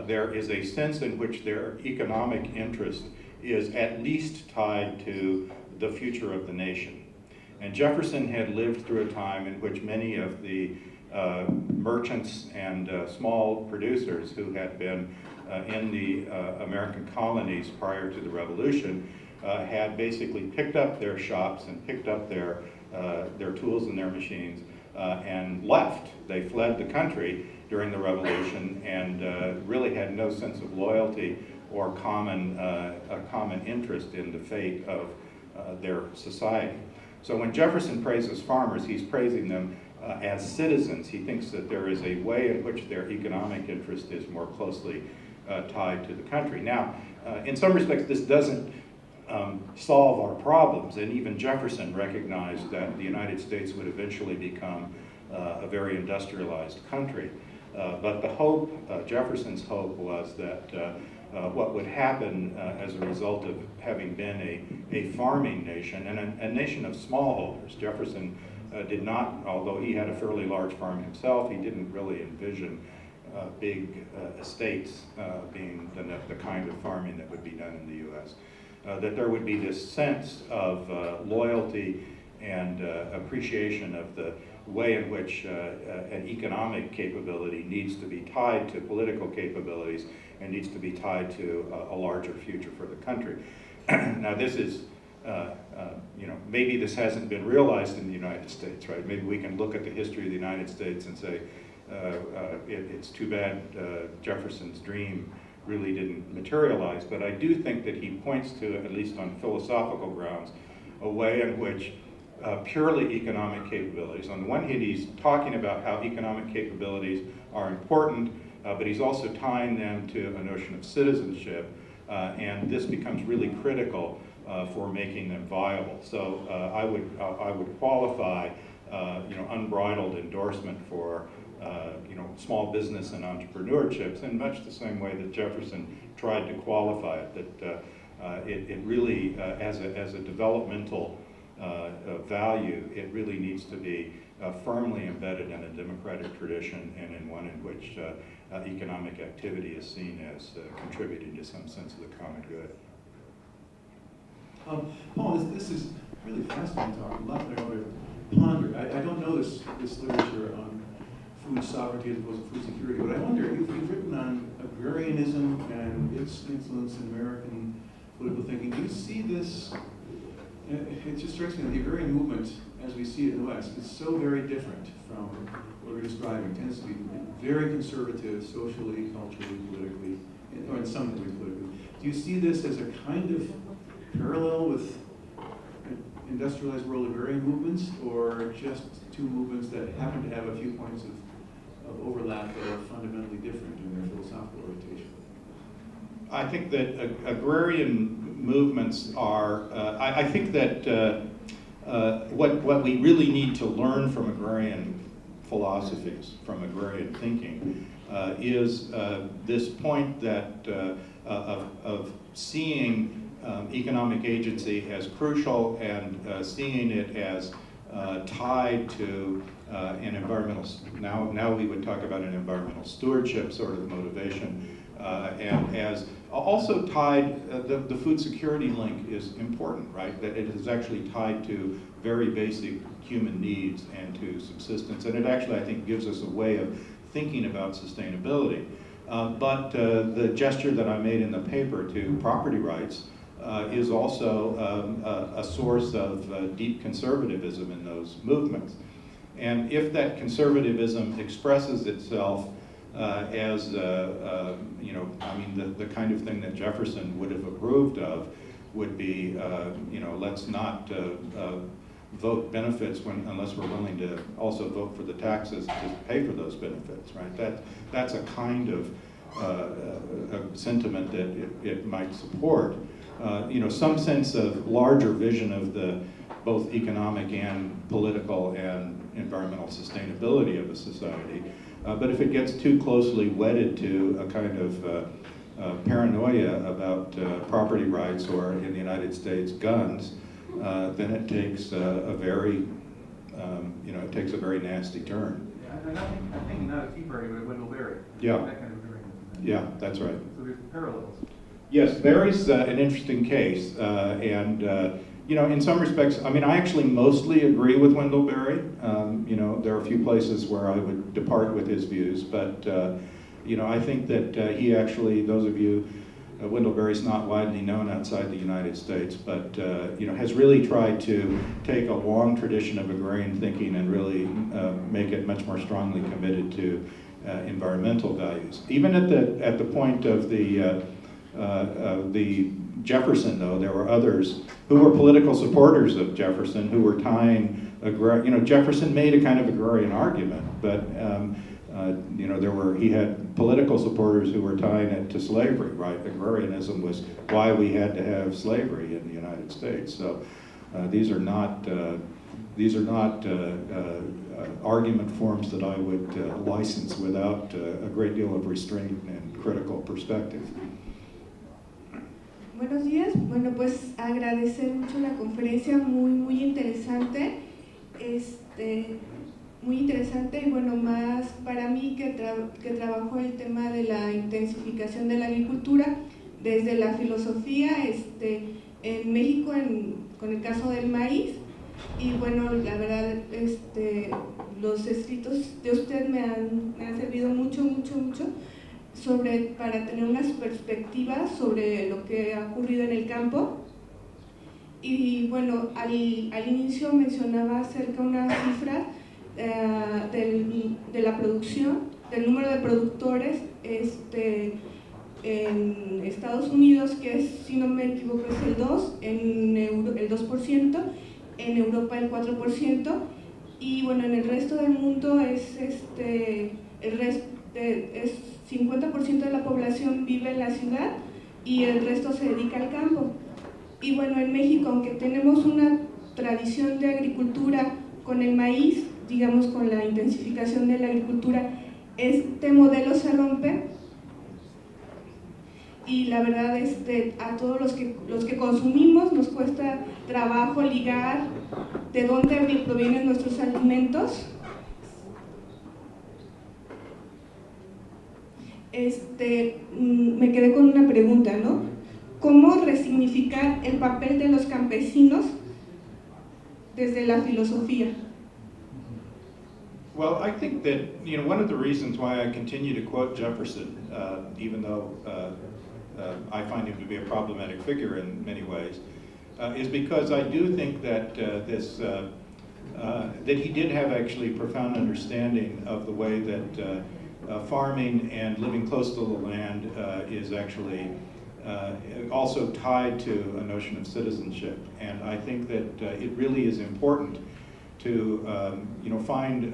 there is a sense in which their economic interest is at least tied to the future of the nation. And Jefferson had lived through a time in which many of the merchants and small producers who had been in the American colonies prior to the Revolution had basically picked up their shops and picked up their tools and their machines and left. They fled the country during the Revolution and really had no sense of loyalty or a common interest in the fate of their society. So when Jefferson praises farmers, he's praising them as citizens. He thinks that there is a way in which their economic interest is more closely tied to the country. Now, in some respects, this doesn't solve our problems, and even Jefferson recognized that the United States would eventually become a very industrialized country. But the hope, Jefferson's hope, was that what would happen as a result of having been a farming nation and a nation of smallholders. Jefferson did not, although he had a fairly large farm himself, he didn't really envision big estates being the kind of farming that would be done in the U.S. That there would be this sense of loyalty and appreciation of the way in which an economic capability needs to be tied to political capabilities and needs to be tied to a larger future for the country. Now this is, maybe this hasn't been realized in the United States, right? Maybe we can look at the history of the United States and say, it's too bad Jefferson's dream really didn't materialize, but I do think that he points to, at least on philosophical grounds, a way in which purely economic capabilities, on the one hand he's talking about how economic capabilities are important, but he's also tying them to a notion of citizenship, and this becomes really critical for making them viable. So I would qualify unbridled endorsement for small business and entrepreneurships in much the same way that Jefferson tried to qualify it, that it really, as a developmental value, it really needs to be firmly embedded in a democratic tradition and in one in which economic activity is seen as contributing to some sense of the common good. Paul, this is really fascinating talk. A lot that I want to ponder. I don't know this literature on food sovereignty as opposed to food security, but I wonder if you've written on agrarianism and its influence in American political thinking. Do you see this It just strikes me that the agrarian movement, as we see it in the West, is so very different from what we're describing. It tends to be very conservative, socially, culturally, politically, or in some ways politically. Do you see this as a kind of parallel with industrialized world agrarian movements, or just two movements that happen to have a few points of overlap that are fundamentally different in their philosophical orientation? I think that agrarian movements are, I think that what we really need to learn from agrarian philosophies, from agrarian thinking, is this point that of seeing economic agency as crucial and seeing it as tied to an environmental, now we would talk about an environmental stewardship sort of motivation, and as also tied, the food security link is important, right? That it is actually tied to very basic human needs and to subsistence, and it actually, I think, gives us a way of thinking about sustainability. But the gesture that I made in the paper to property rights is also a source of deep conservatism in those movements. And if that conservatism expresses itself as, you know, I mean, the kind of thing that Jefferson would have approved of would be, you know, let's not vote benefits unless we're willing to also vote for the taxes to pay for those benefits, right? That's a kind of a sentiment that it might support. You know, some sense of larger vision of the both economic and political and environmental sustainability of a society. But if it gets too closely wedded to a kind of paranoia about property rights, or in the United States, guns, then it takes a very, you know, it takes a very nasty turn. Yeah, I'm thinking not a Tea Party, but a Wendell Berry. Yeah. That kind of agrarianism. Yeah, that's right. So there's parallels. Yes, Berry's an interesting case, and you know, in some respects, I mean, I actually mostly agree with Wendell Berry. You know, there are a few places where I would depart with his views, but you know, I think that he actually, those of you, Wendell Berry's not widely known outside the United States, but you know, has really tried to take a long tradition of agrarian thinking and really make it much more strongly committed to environmental values. Even at the point of the Jefferson, though, there were others who were political supporters of Jefferson who were tying, you know, Jefferson made a kind of agrarian argument, but you know, he had political supporters who were tying it to slavery, right? Agrarianism was why we had to have slavery in the United States. So these are not argument forms that I would license without a great deal of restraint and critical perspective. Buenos días. Bueno, pues agradecer mucho la conferencia, muy interesante, muy interesante, y bueno, más para mí que trabajo el tema de la intensificación de la agricultura desde la filosofía en México con el caso del maíz. Y bueno, la verdad, los escritos de usted me han servido mucho para tener unas perspectivas sobre lo que ha ocurrido en el campo. Y bueno, al inicio mencionaba acerca de una cifra de la producción, del número de productores en Estados Unidos, que es, si no me equivoco, es el 2%, en Europa el 4%, y bueno, en el resto del mundo es 50% de la población vive en la ciudad y el resto se dedica al campo. Y bueno, en México, aunque tenemos una tradición de agricultura con el maíz, digamos con la intensificación de la agricultura, este modelo se rompe, y la verdad a todos los que consumimos nos cuesta trabajo ligar de dónde provienen nuestros alimentos. Me quedé con una pregunta, ¿no? ¿Cómo resignificar el papel de los campesinos desde la filosofía? Well, I think that, you know, one of the reasons why I continue to quote Jefferson, even though I find him to be a problematic figure in many ways, is because I do think that that he did have actually profound understanding of the way that farming and living close to the land is actually also tied to a notion of citizenship. And I think that it really is important to find,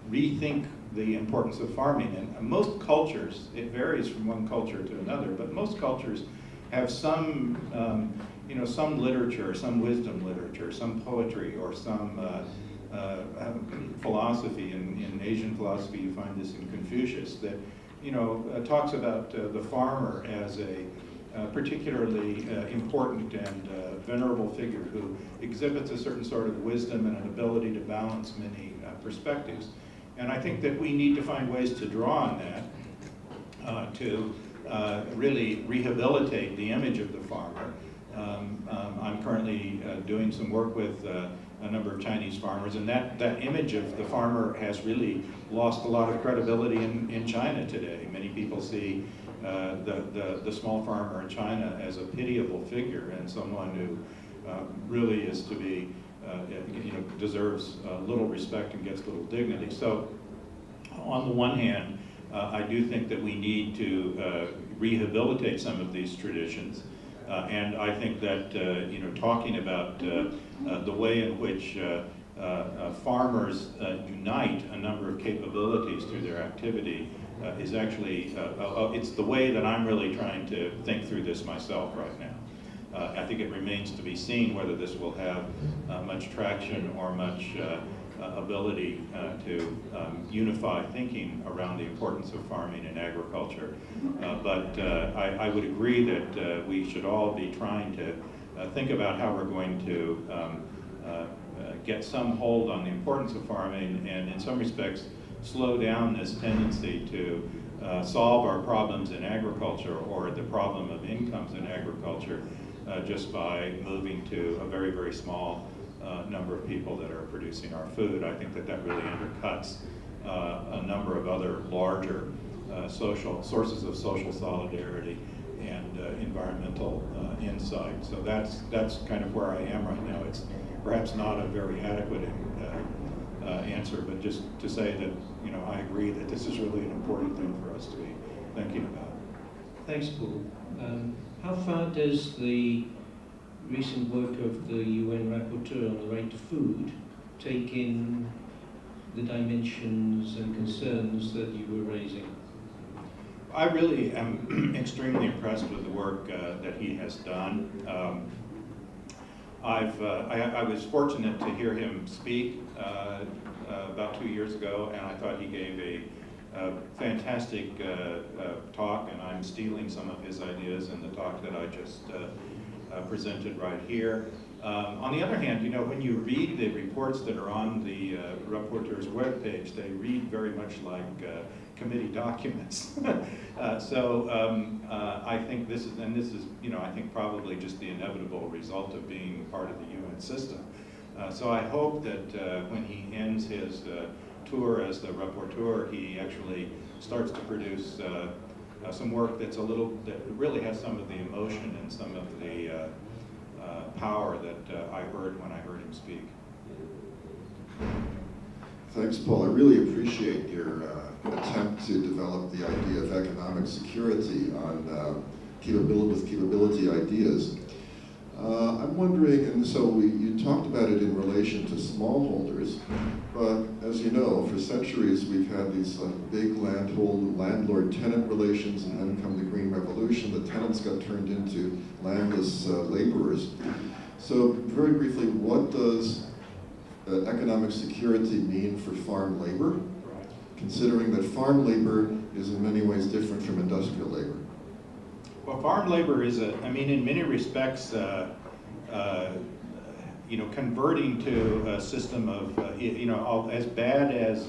rethink the importance of farming. And most cultures, it varies from one culture to another, but most cultures have some, some literature, some wisdom literature, some poetry, or some philosophy. In Asian philosophy, you find this in Confucius, that talks about the farmer as a particularly important and venerable figure who exhibits a certain sort of wisdom and an ability to balance many perspectives. And I think that we need to find ways to draw on that to really rehabilitate the image of the farmer. I'm currently doing some work with a number of Chinese farmers, and that image of the farmer has really lost a lot of credibility in China today. Many people see the small farmer in China as a pitiable figure and someone who really is to be, deserves little respect and gets little dignity. So on the one hand, I do think that we need to rehabilitate some of these traditions. And I think that, talking about the way in which farmers unite a number of capabilities through their activity is actually, it's the way that I'm really trying to think through this myself right now. I think it remains to be seen whether this will have much traction or much ability to unify thinking around the importance of farming and agriculture. But I would agree that we should all be trying to think about how we're going to get some hold on the importance of farming, and in some respects slow down this tendency to solve our problems in agriculture or the problem of incomes in agriculture just by moving to a very, very small number of people that are producing our food. I think that really undercuts a number of other larger social sources of social solidarity and environmental insight. So that's kind of where I am right now. It's perhaps not a very adequate answer, but just to say that I agree that this is really an important thing for us to be thinking about. Thanks, Paul. How far does the recent work of the UN Rapporteur on the right to food take in the dimensions and concerns that you were raising? I really am extremely impressed with the work that he has done. I was fortunate to hear him speak about 2 years ago, and I thought he gave a fantastic talk, and I'm stealing some of his ideas in the talk that I just presented right here. On the other hand, when you read the reports that are on the Rapporteur's webpage, they read very much like committee documents. So I think this is, I think probably just the inevitable result of being part of the UN system. So I hope that when he ends his tour as the Rapporteur, he actually starts to produce some work that really has some of the emotion and some of the power that I heard when I heard him speak. Thanks, Paul. I really appreciate your attempt to develop the idea of economic security on capability ideas. I'm wondering, and so you talked about it in relation to smallholders, but as you know, for centuries we've had these big landlord-tenant relations, and then come the Green Revolution, the tenants got turned into landless laborers. So very briefly, what does economic security mean for farm labor, considering that farm labor is in many ways different from industrial labor? Well, farm labor is in many respects, converting to a system of, as bad as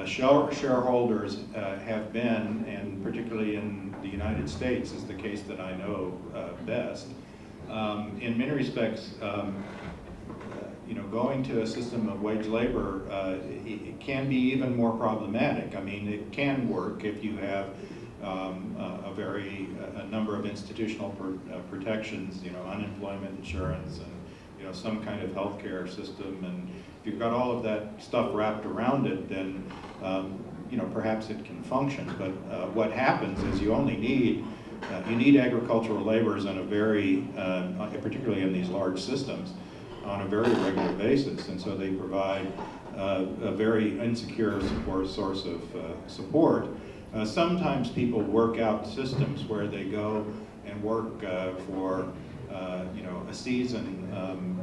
shareholders have been, and particularly in the United States is the case that I know best. In many respects, going to a system of wage labor, it can be even more problematic. I mean, it can work if you have a number of institutional protections, unemployment insurance and some kind of healthcare system. And if you've got all of that stuff wrapped around it, then perhaps it can function. But what happens is you need agricultural laborers on a very, particularly in these large systems, on a very regular basis, and so they provide a very insecure source of support. Sometimes people work out systems where they go and work for a season,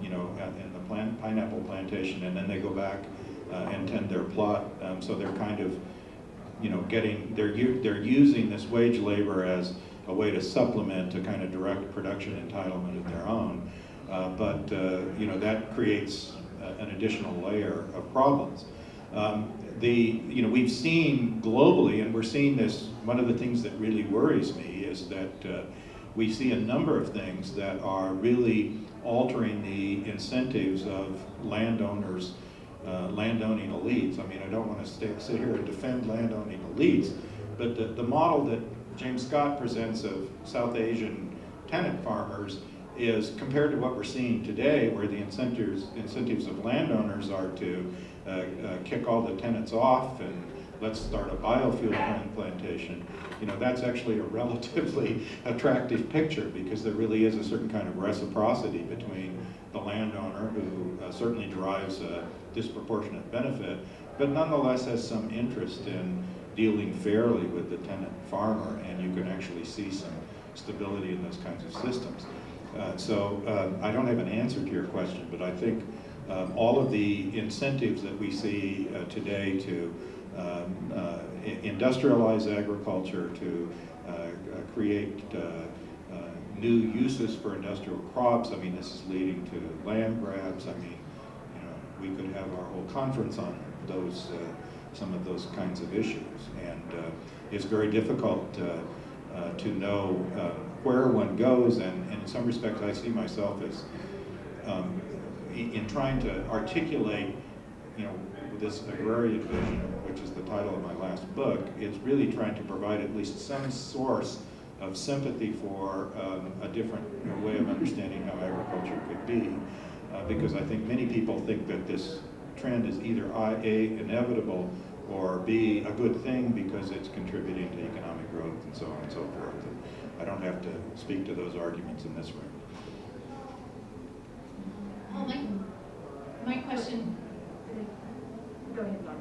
in the pineapple plantation, and then they go back and tend their plot. So they're kind of, they're using this wage labor as a way to supplement a kind of direct production entitlement of their own. But that creates an additional layer of problems. We've seen globally, and we're seeing this, one of the things that really worries me is that we see a number of things that are really altering the incentives of landowners, landowning elites. I mean, I don't want to sit here and defend landowning elites, but the model that James Scott presents of South Asian tenant farmers is compared to what we're seeing today, where the incentives of landowners are to kick all the tenants off and let's start a biofuel plantation. That's actually a relatively attractive picture, because there really is a certain kind of reciprocity between the landowner, who certainly derives a disproportionate benefit, but nonetheless has some interest in dealing fairly with the tenant farmer, and you can actually see some stability in those kinds of systems. So I don't have an answer to your question, but I think all of the incentives that we see today to industrialize agriculture, to create new uses for industrial crops. I mean, this is leading to land grabs. I mean, we could have our whole conference on those, some of those kinds of issues. And it's very difficult to know where one goes, and in some respects I see myself as, in trying to articulate, this agrarian vision, which is the title of my last book, it's really trying to provide at least some source of sympathy for a different way of understanding how agriculture could be. Because I think many people think that this trend is either A, inevitable, or B, a good thing because it's contributing to economic growth and so on and so forth. And I don't have to speak to those arguments in this way. Oh, my question. Go ahead, Laurie.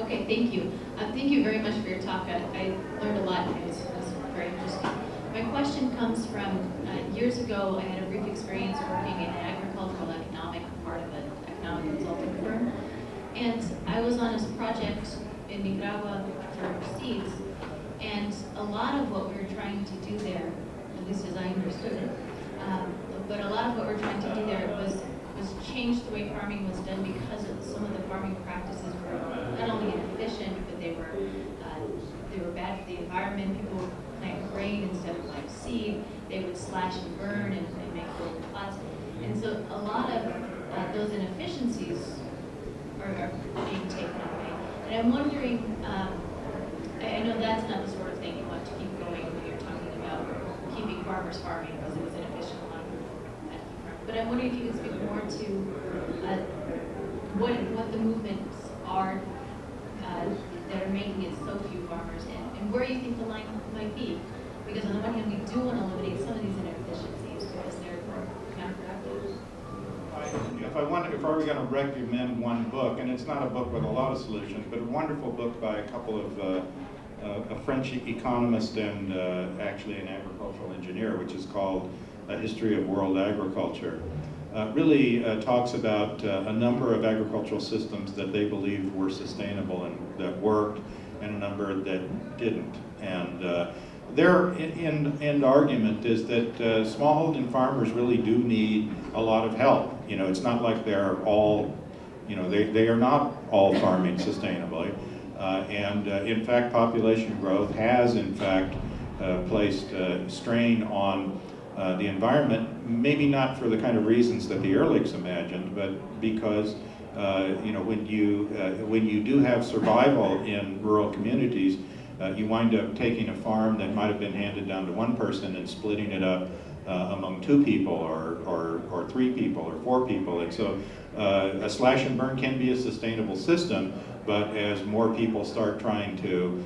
Okay, thank you. Thank you very much for your talk. I learned a lot. It was very interesting. My question comes from years ago. I had a brief experience working in an agricultural economic part of an economic consulting firm, and I was on a project in Nicaragua for seeds, and a lot of what we were trying to do there, at least as I understood it, but a lot of what we were trying to do there was change the way farming was done, because some of the farming practices were not only inefficient, but they were bad for the environment. People would plant grain instead of like seed. They would slash and burn and make little plots. And so a lot of those inefficiencies are being taken away. And I'm wondering, I know that's not the sort of thing you want to keep going when you're talking about keeping farmers farming because it was inefficient. But I'm wondering if you could speak more to what the movements are that are making it so few farmers, and where you think the line might be. Because on the one hand, we do want to eliminate some of these inefficiencies because they're counterproductive. If I were going to recommend one book, and it's not a book with a lot of solutions, but a wonderful book by a couple of a French economist and actually an agricultural engineer, which is called A History of World Agriculture, really talks about a number of agricultural systems that they believed were sustainable and that worked, and a number that didn't. And their end argument is that smallholding farmers really do need a lot of help. It's not like they're all, they are not all farming sustainably. And in fact, population growth has in fact placed strain on the environment, maybe not for the kind of reasons that the Ehrlichs imagined, but because when you do have survival in rural communities, you wind up taking a farm that might have been handed down to one person and splitting it up among 2 people or 3 people or 4 people. And so a slash and burn can be a sustainable system, but as more people start trying to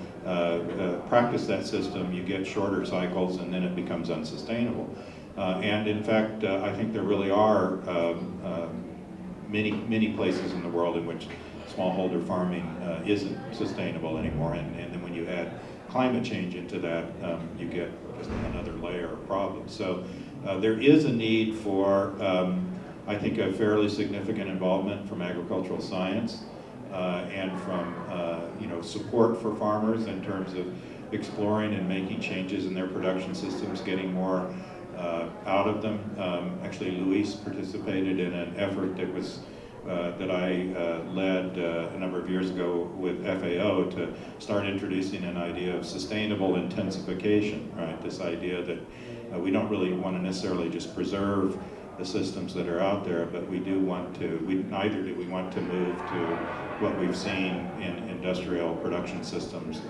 practice that system, you get shorter cycles and then it becomes unsustainable. And in fact, I think there really are many places in the world in which smallholder farming isn't sustainable anymore. And then when you add climate change into that, you get just another layer of problems. So there is a need for, I think, a fairly significant involvement from agricultural science and from support for farmers in terms of exploring and making changes in their production systems, getting more out of them. Actually, Luis participated in an effort that was that I led a number of years ago with FAO to start introducing an idea of sustainable intensification, right? This idea that we don't really want to necessarily just preserve the systems that are out there, but we do want to, neither do we want to move to what we've seen in industrial production systems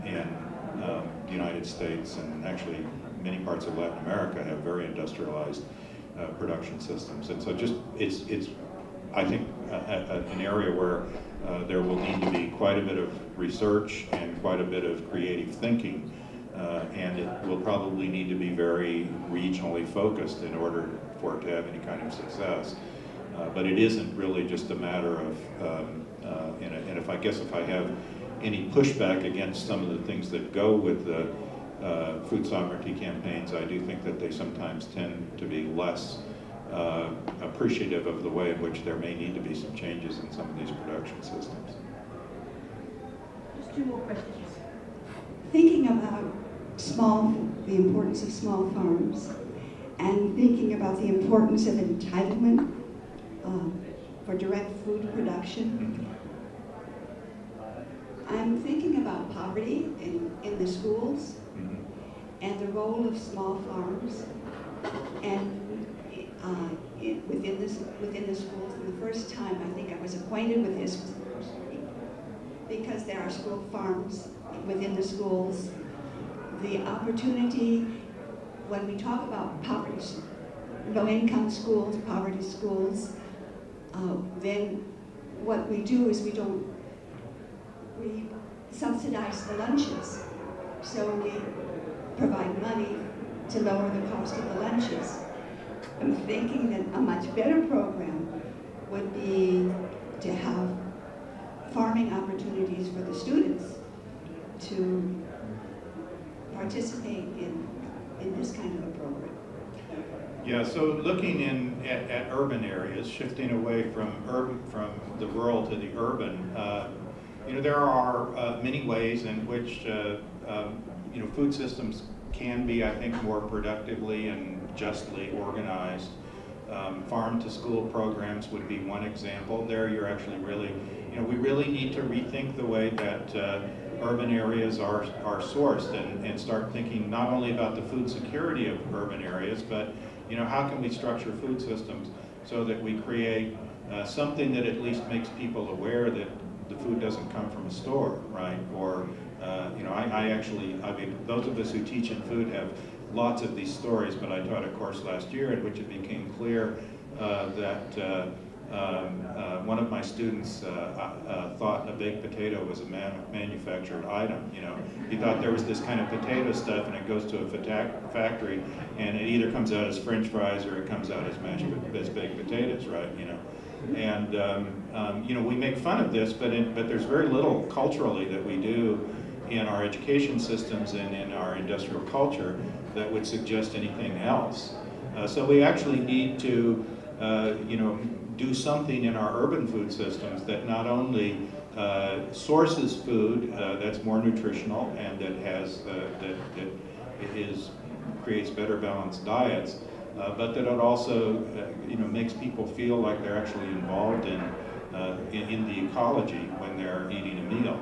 in the United States, and actually many parts of Latin America have very industrialized production systems. And so just, it's I think, an area where there will need to be quite a bit of research and quite a bit of creative thinking, and it will probably need to be very regionally focused in order for it to have any kind of success. But it isn't really just a matter of, and if I have any pushback against some of the things that go with the food sovereignty campaigns, I do think that they sometimes tend to be less appreciative of the way in which there may need to be some changes in some of these production systems. Just 2 more questions. Thinking about the importance of small farms, and thinking about the importance of entitlement for direct food production, I'm thinking about poverty in the schools and the role of small farms, and within the schools. And the first time I think I was acquainted with this was because there are school farms within the schools. The opportunity, when we talk about poverty, low-income schools, poverty schools, then what we do is we subsidize the lunches. So we provide money to lower the cost of the lunches. I'm thinking that a much better program would be to have farming opportunities for the students to participate in this kind of a program. Yeah, so looking at urban areas, shifting away from the rural to the urban, there are many ways in which food systems can be, I think, more productively and justly organized. Farm-to-school programs would be one example. There you're actually really, we really need to rethink the way that urban areas are sourced and start thinking not only about the food security of urban areas, but how can we structure food systems so that we create something that at least makes people aware that the food doesn't come from a store, right? Or I mean, those of us who teach in food have lots of these stories, but I taught a course last year in which it became clear that one of my students thought a baked potato was a manufactured item. He thought there was this kind of potato stuff and it goes to a factory and it either comes out as French fries or it comes out as baked potatoes, right? And we make fun of this, but there's very little culturally that we do in our education systems and in our industrial culture that would suggest anything else. So we actually need to, do something in our urban food systems that not only sources food that's more nutritional and that has creates better balanced diets, but that it also makes people feel like they're actually involved in the ecology when they're eating a meal.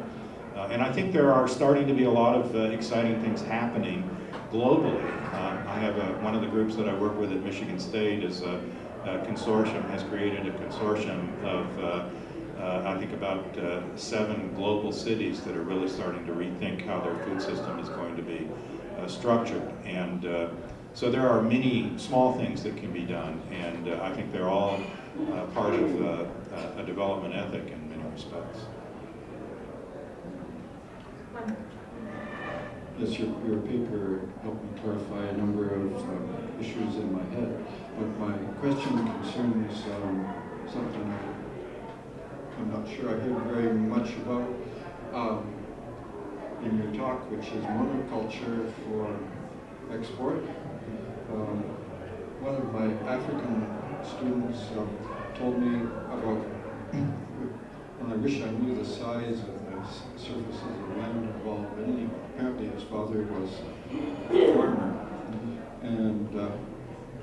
And I think there are starting to be a lot of exciting things happening globally. I have one of the groups that I work with at Michigan State is a consortium, has created a consortium of I think about 7 global cities that are really starting to rethink how their food system is going to be structured. And so there are many small things that can be done, and I think they're all part of a development ethic in many respects. Yes, your paper helped me clarify a number of issues in my head, but my question concerns something I'm not sure I heard very much about in your talk, which is monoculture for export. One of my African students told me about, and I wish I knew the size of the surfaces of land involved, and apparently his father was a farmer, and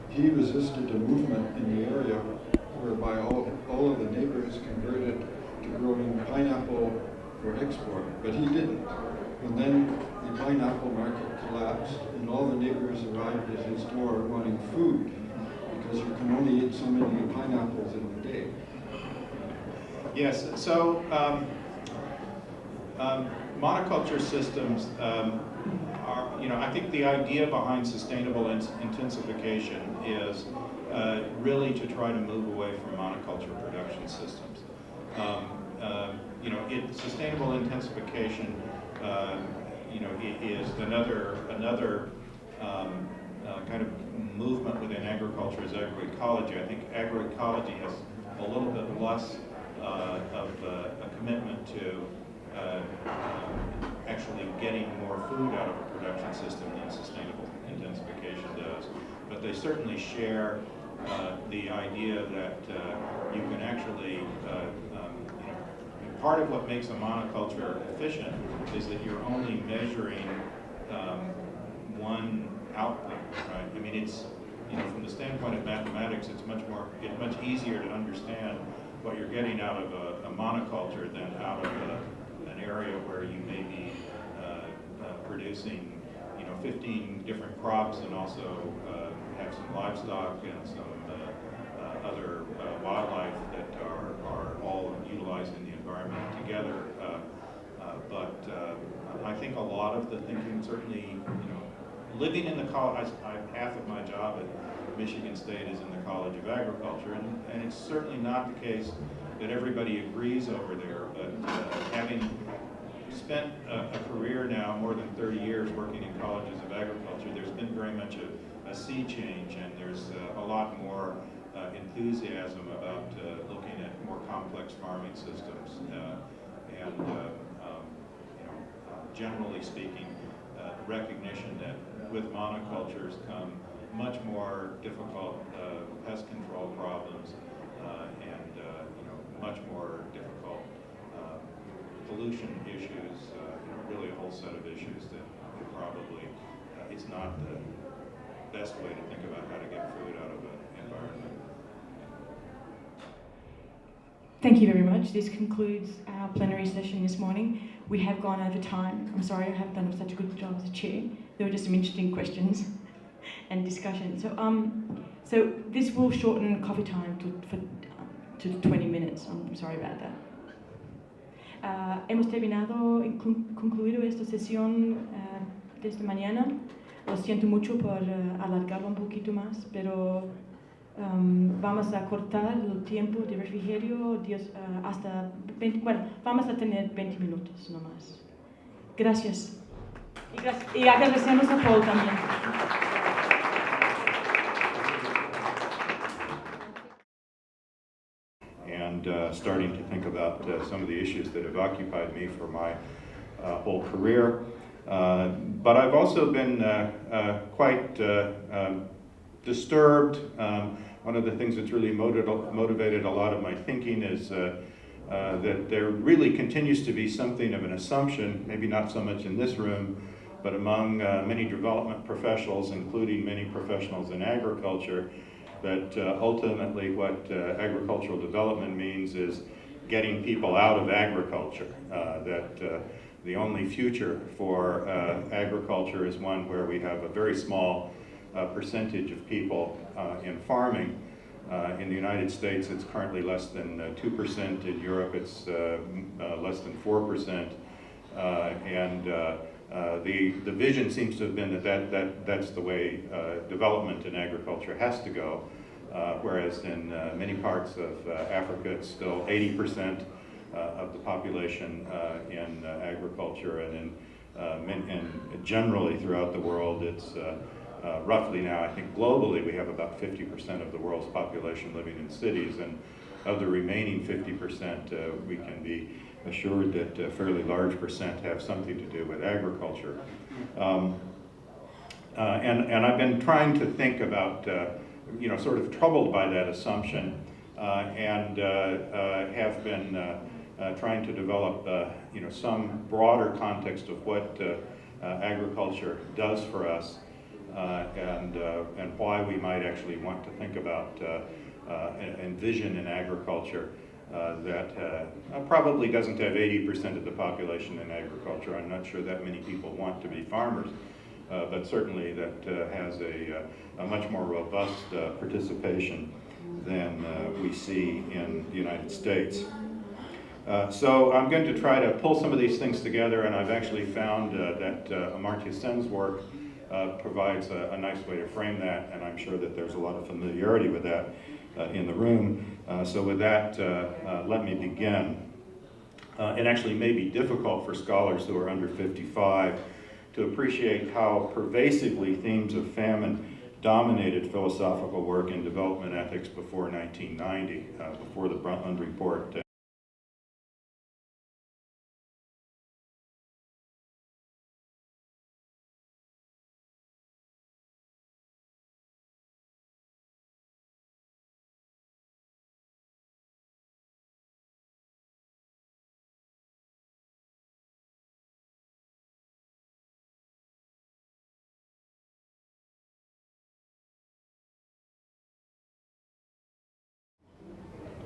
he resisted a movement in the area whereby all of the neighbors converted to growing pineapple for export, but he didn't. And then the pineapple market collapsed, and all the neighbors arrived at his door wanting food, because you can only eat so many pineapples in a day. Yes, so monoculture systems are, I think the idea behind sustainable intensification is really to try to move away from monoculture production systems. Sustainable intensification, is another kind of movement within agriculture is agroecology. I think agroecology has a little bit less of a commitment to actually getting more food out of a production system than sustainable intensification does. But they certainly share the idea that you can actually, part of what makes a monoculture efficient is that you're only measuring one output, right? I mean, it's, from the standpoint of mathematics, it's much easier to understand what you're getting out of a monoculture than out of an area where you may be producing, 15 different crops and also have some livestock and some other wildlife that are all utilizing the environment together. But I think a lot of the thinking, certainly, living in the college, half of my job at Michigan State is in the College of Agriculture, and it's certainly not the case that everybody agrees over there, but having spent a career now, more than 30 years working in colleges of agriculture, there's been very much a sea change, and there's a lot more enthusiasm about looking at more complex farming systems, generally speaking, recognition that with monocultures come much more difficult pest control problems and much more difficult pollution issues, really a whole set of issues that probably it's not the best way to think about how to get food out of an environment. Thank you very much. This concludes our plenary session this morning. We have gone over time. I'm sorry I haven't done such a good job as a chair. There were just some interesting questions and discussion. So this will shorten coffee time to 20 minutes. I'm sorry about that. Hemos concluido esta sesión desde mañana. Lo siento mucho por alargarlo un poquito más, pero vamos a cortar el tiempo de refrigerio hasta 20, vamos a tener 20 minutos nomás. Gracias. Y agradecemos a Paul también. And starting to think about some of the issues that have occupied me for my whole career. But I've also been quite disturbed. One of the things that's really motivated a lot of my thinking is that there really continues to be something of an assumption, maybe not so much in this room, but among many development professionals, including many professionals in agriculture, that ultimately what agricultural development means is getting people out of agriculture, that the only future for agriculture is one where we have a very small percentage of people in farming, In the United States, it's currently less than 2%. In Europe, it's less than 4%. The vision seems to have been that's the way development in agriculture has to go, whereas in many parts of Africa, it's still 80% of the population in agriculture, and generally throughout the world, it's roughly now, I think globally, we have about 50% of the world's population living in cities, and of the remaining 50%, we can be assured that a fairly large percent have something to do with agriculture. And I've been trying to think about, sort of troubled by that assumption, and have been trying to develop, some broader context of what agriculture does for us, and why we might actually want to think about and vision in agriculture that probably doesn't have 80% of the population in agriculture. I'm not sure that many people want to be farmers, but certainly that has a much more robust participation than we see in the United States. So I'm going to try to pull some of these things together, and I've actually found that Amartya Sen's work provides a nice way to frame that, and I'm sure that there's a lot of familiarity with that in the room. So with that, let me begin. It actually may be difficult for scholars who are under 55 to appreciate how pervasively themes of famine dominated philosophical work in development ethics before 1990, before the Brundtland Report.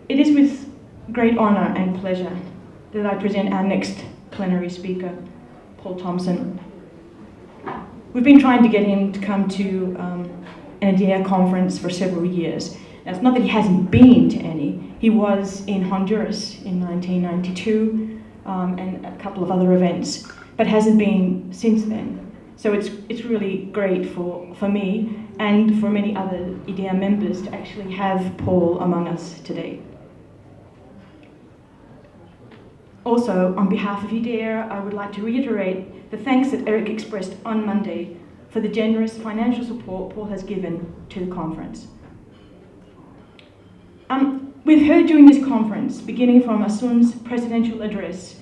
It is with great honour and pleasure that I present our next plenary speaker, Paul Thompson. We've been trying to get him to come to an IDEA conference for several years. Now, it's not that he hasn't been to any. He was in Honduras in 1992 and a couple of other events, but hasn't been since then. So it's really great for me and for many other IDEA members to actually have Paul among us today. Also, on behalf of IDEA, I would like to reiterate the thanks that Eric expressed on Monday for the generous financial support Paul has given to the conference. We've heard during this conference, beginning from Asun's presidential address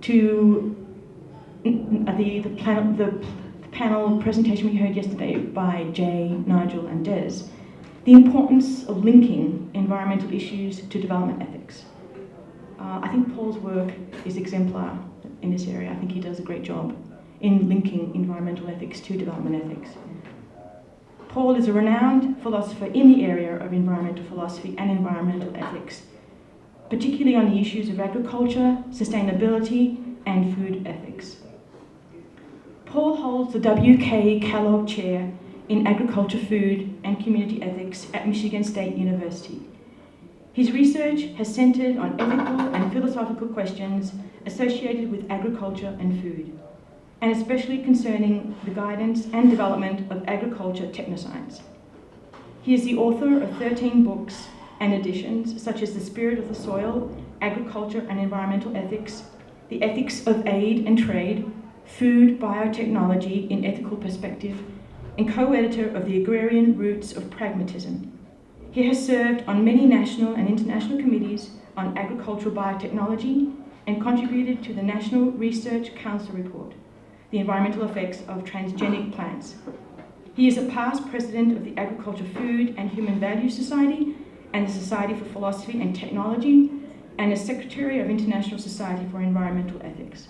to the panel presentation we heard yesterday by Jay, Nigel, and Des, the importance of linking environmental issues to development ethics. I think Paul's work is exemplar in this area. I think he does a great job in linking environmental ethics to development ethics. Paul is a renowned philosopher in the area of environmental philosophy and environmental ethics, particularly on the issues of agriculture, sustainability, and food ethics. Paul holds the W.K. Kellogg Chair in Agriculture, Food, and Community Ethics at Michigan State University. His research has centered on ethical and philosophical questions associated with agriculture and food, and especially concerning the guidance and development of agriculture technoscience. He is the author of 13 books and editions, such as The Spirit of the Soil, Agriculture and Environmental Ethics, The Ethics of Aid and Trade, Food Biotechnology in Ethical Perspective, and co-editor of The Agrarian Roots of Pragmatism. He has served on many national and international committees on agricultural biotechnology and contributed to the National Research Council report, The Environmental Effects of Transgenic Plants. He is a past president of the Agriculture, Food and Human Values Society and the Society for Philosophy and Technology, and is secretary of International Society for Environmental Ethics.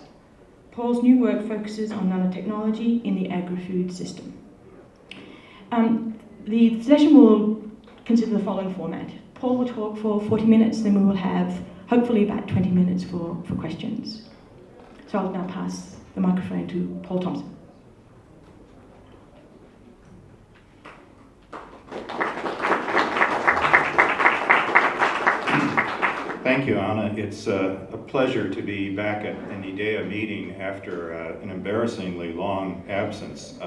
Paul's new work focuses on nanotechnology in the agri-food system. The session will consider the following format. Paul will talk for 40 minutes, then we will have hopefully about 20 minutes for questions. So I'll now pass the microphone to Paul Thompson. thank you, Anna. It's a pleasure to be back at an IDEA meeting after an embarrassingly long absence.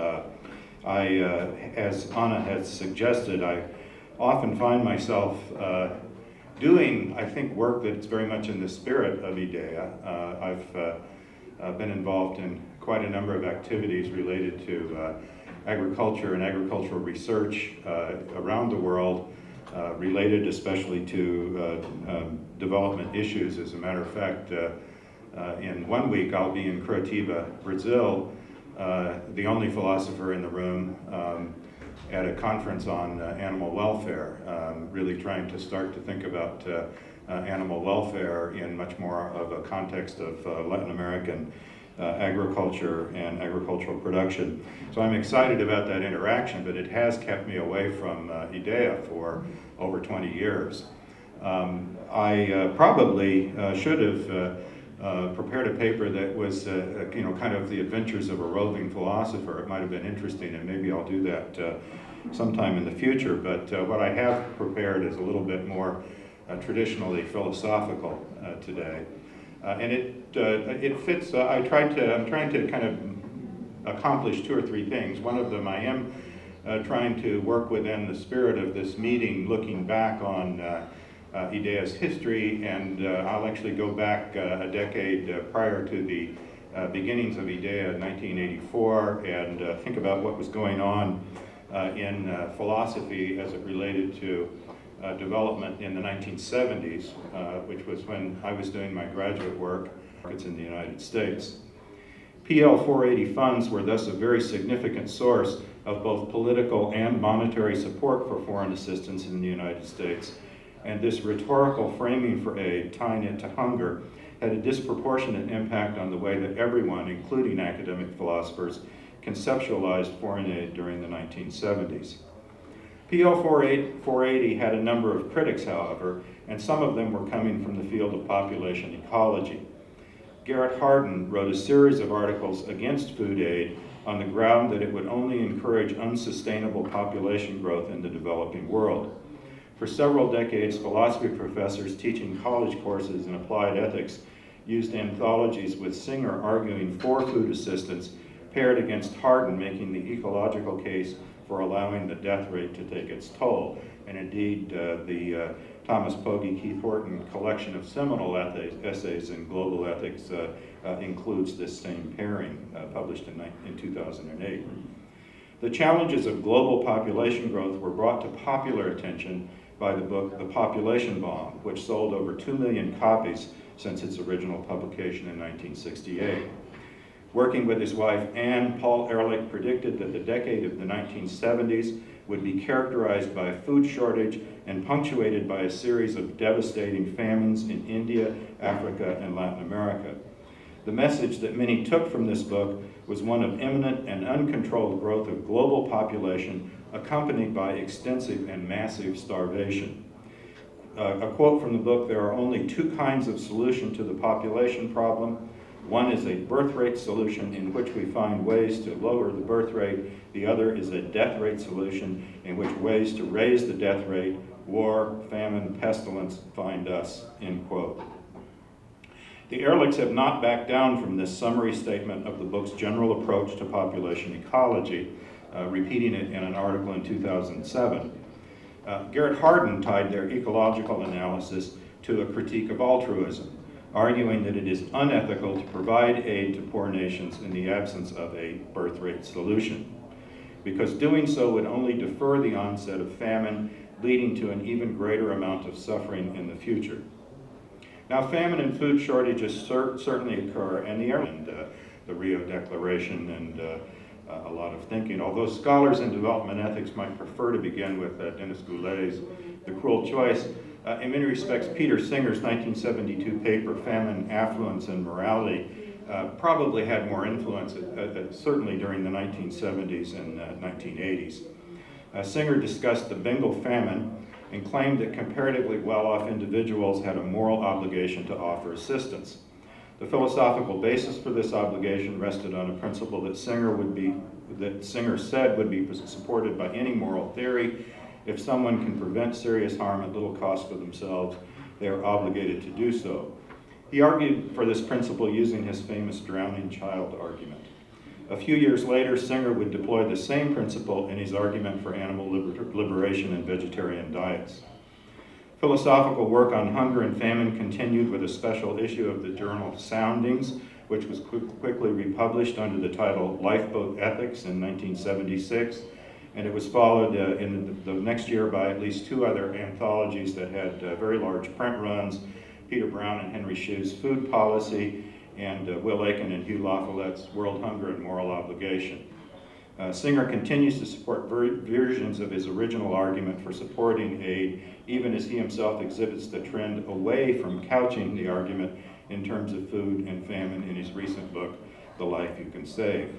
As Anna has suggested, I often find myself doing, I think, work that's very much in the spirit of IDEA. I've been involved in quite a number of activities related to agriculture and agricultural research around the world, related especially to development issues. As a matter of fact, in 1 week I'll be in Curitiba, Brazil, the only philosopher in the room, at a conference on animal welfare, really trying to start to think about animal welfare in much more of a context of Latin American agriculture and agricultural production. So I'm excited about that interaction, but it has kept me away from IDEA for over 20 years. I probably should have prepared a paper that was, kind of the adventures of a roving philosopher. It might have been interesting, and maybe I'll do that sometime in the future. But what I have prepared is a little bit more traditionally philosophical today. And it fits, I'm trying to kind of accomplish 2 or 3 things. One of them, I am trying to work within the spirit of this meeting, looking back on IDEA's history, and I'll actually go back a decade prior to the beginnings of IDEA in 1984, and think about what was going on in philosophy as it related to development in the 1970s, which was when I was doing my graduate work in the United States. PL 480 funds were thus a very significant source of both political and monetary support for foreign assistance in the United States, and this rhetorical framing for aid, tying it to hunger, had a disproportionate impact on the way that everyone, including academic philosophers, conceptualized foreign aid during the 1970s. PL 480 had a number of critics, however, and some of them were coming from the field of population ecology. Garrett Hardin wrote a series of articles against food aid on the ground that it would only encourage unsustainable population growth in the developing world. For several decades, philosophy professors teaching college courses in applied ethics used anthologies with Singer arguing for food assistance paired against Hardin making the ecological case for allowing the death rate to take its toll. And indeed, the Thomas Pogge Keith Horton collection of seminal essays in global ethics includes this same pairing, published in 2008. The challenges of global population growth were brought to popular attention by the book The Population Bomb, which sold over 2 million copies since its original publication in 1968. Working with his wife Anne, Paul Ehrlich predicted that the decade of the 1970s would be characterized by a food shortage and punctuated by a series of devastating famines in India, Africa, and Latin America. The message that many took from this book was one of imminent and uncontrolled growth of global population accompanied by extensive and massive starvation. A quote from the book, "There are only 2 kinds of solution to the population problem. One is a birth rate solution in which we find ways to lower the birth rate. The other is a death rate solution in which ways to raise the death rate, war, famine, pestilence find us," end quote. The Ehrlichs have not backed down from this summary statement of the book's general approach to population ecology, repeating it in an article in 2007. Garrett Hardin tied their ecological analysis to a critique of altruism, arguing that it is unethical to provide aid to poor nations in the absence of a birth rate solution, because doing so would only defer the onset of famine, leading to an even greater amount of suffering in the future. Now, famine and food shortages certainly occur, and the Rio Declaration and a lot of thinking, although scholars in development ethics might prefer to begin with Denis Goulet's The Cruel Choice. In many respects, Peter Singer's 1972 paper, Famine, Affluence, and Morality, probably had more influence, certainly during the 1970s and 1980s. Singer discussed the Bengal famine and claimed that comparatively well-off individuals had a moral obligation to offer assistance. The philosophical basis for this obligation rested on a principle that Singer said would be supported by any moral theory. If someone can prevent serious harm at little cost for themselves, they are obligated to do so. He argued for this principle using his famous drowning child argument. A few years later, Singer would deploy the same principle in his argument for animal liberation and vegetarian diets. Philosophical work on hunger and famine continued with a special issue of the journal Soundings, which was quickly republished under the title Lifeboat Ethics in 1976, and it was followed in the next year by at least two other anthologies that had very large print runs, Peter Brown and Henry Shue's Food Policy, and Will Aiken and Hugh LaFollette's World Hunger and Moral Obligation. Singer continues to support versions of his original argument for supporting aid, even as he himself exhibits the trend away from couching the argument in terms of food and famine in his recent book, The Life You Can Save.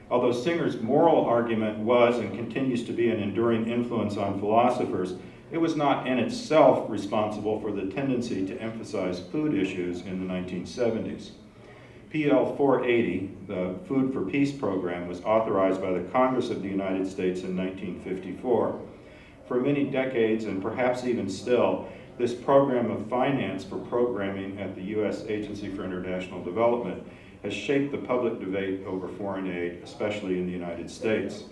Although Singer's moral argument was and continues to be an enduring influence on philosophers, it was not in itself responsible for the tendency to emphasize food issues in the 1970s. PL 480, the Food for Peace program, was authorized by the Congress of the United States in 1954. For many decades, and perhaps even still, this program of finance for programming at the U.S. Agency for International Development has shaped the public debate over foreign aid, especially in the United States.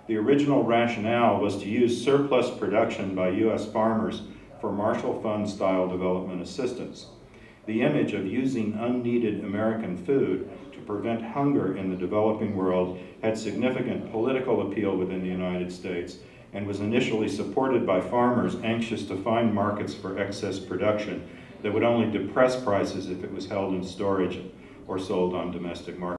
The original rationale was to use surplus production by U.S. farmers for Marshall Fund-style development assistance. The image of using unneeded American food to prevent hunger in the developing world had significant political appeal within the United States and was initially supported by farmers anxious to find markets for excess production that would only depress prices if it was held in storage or sold on domestic markets.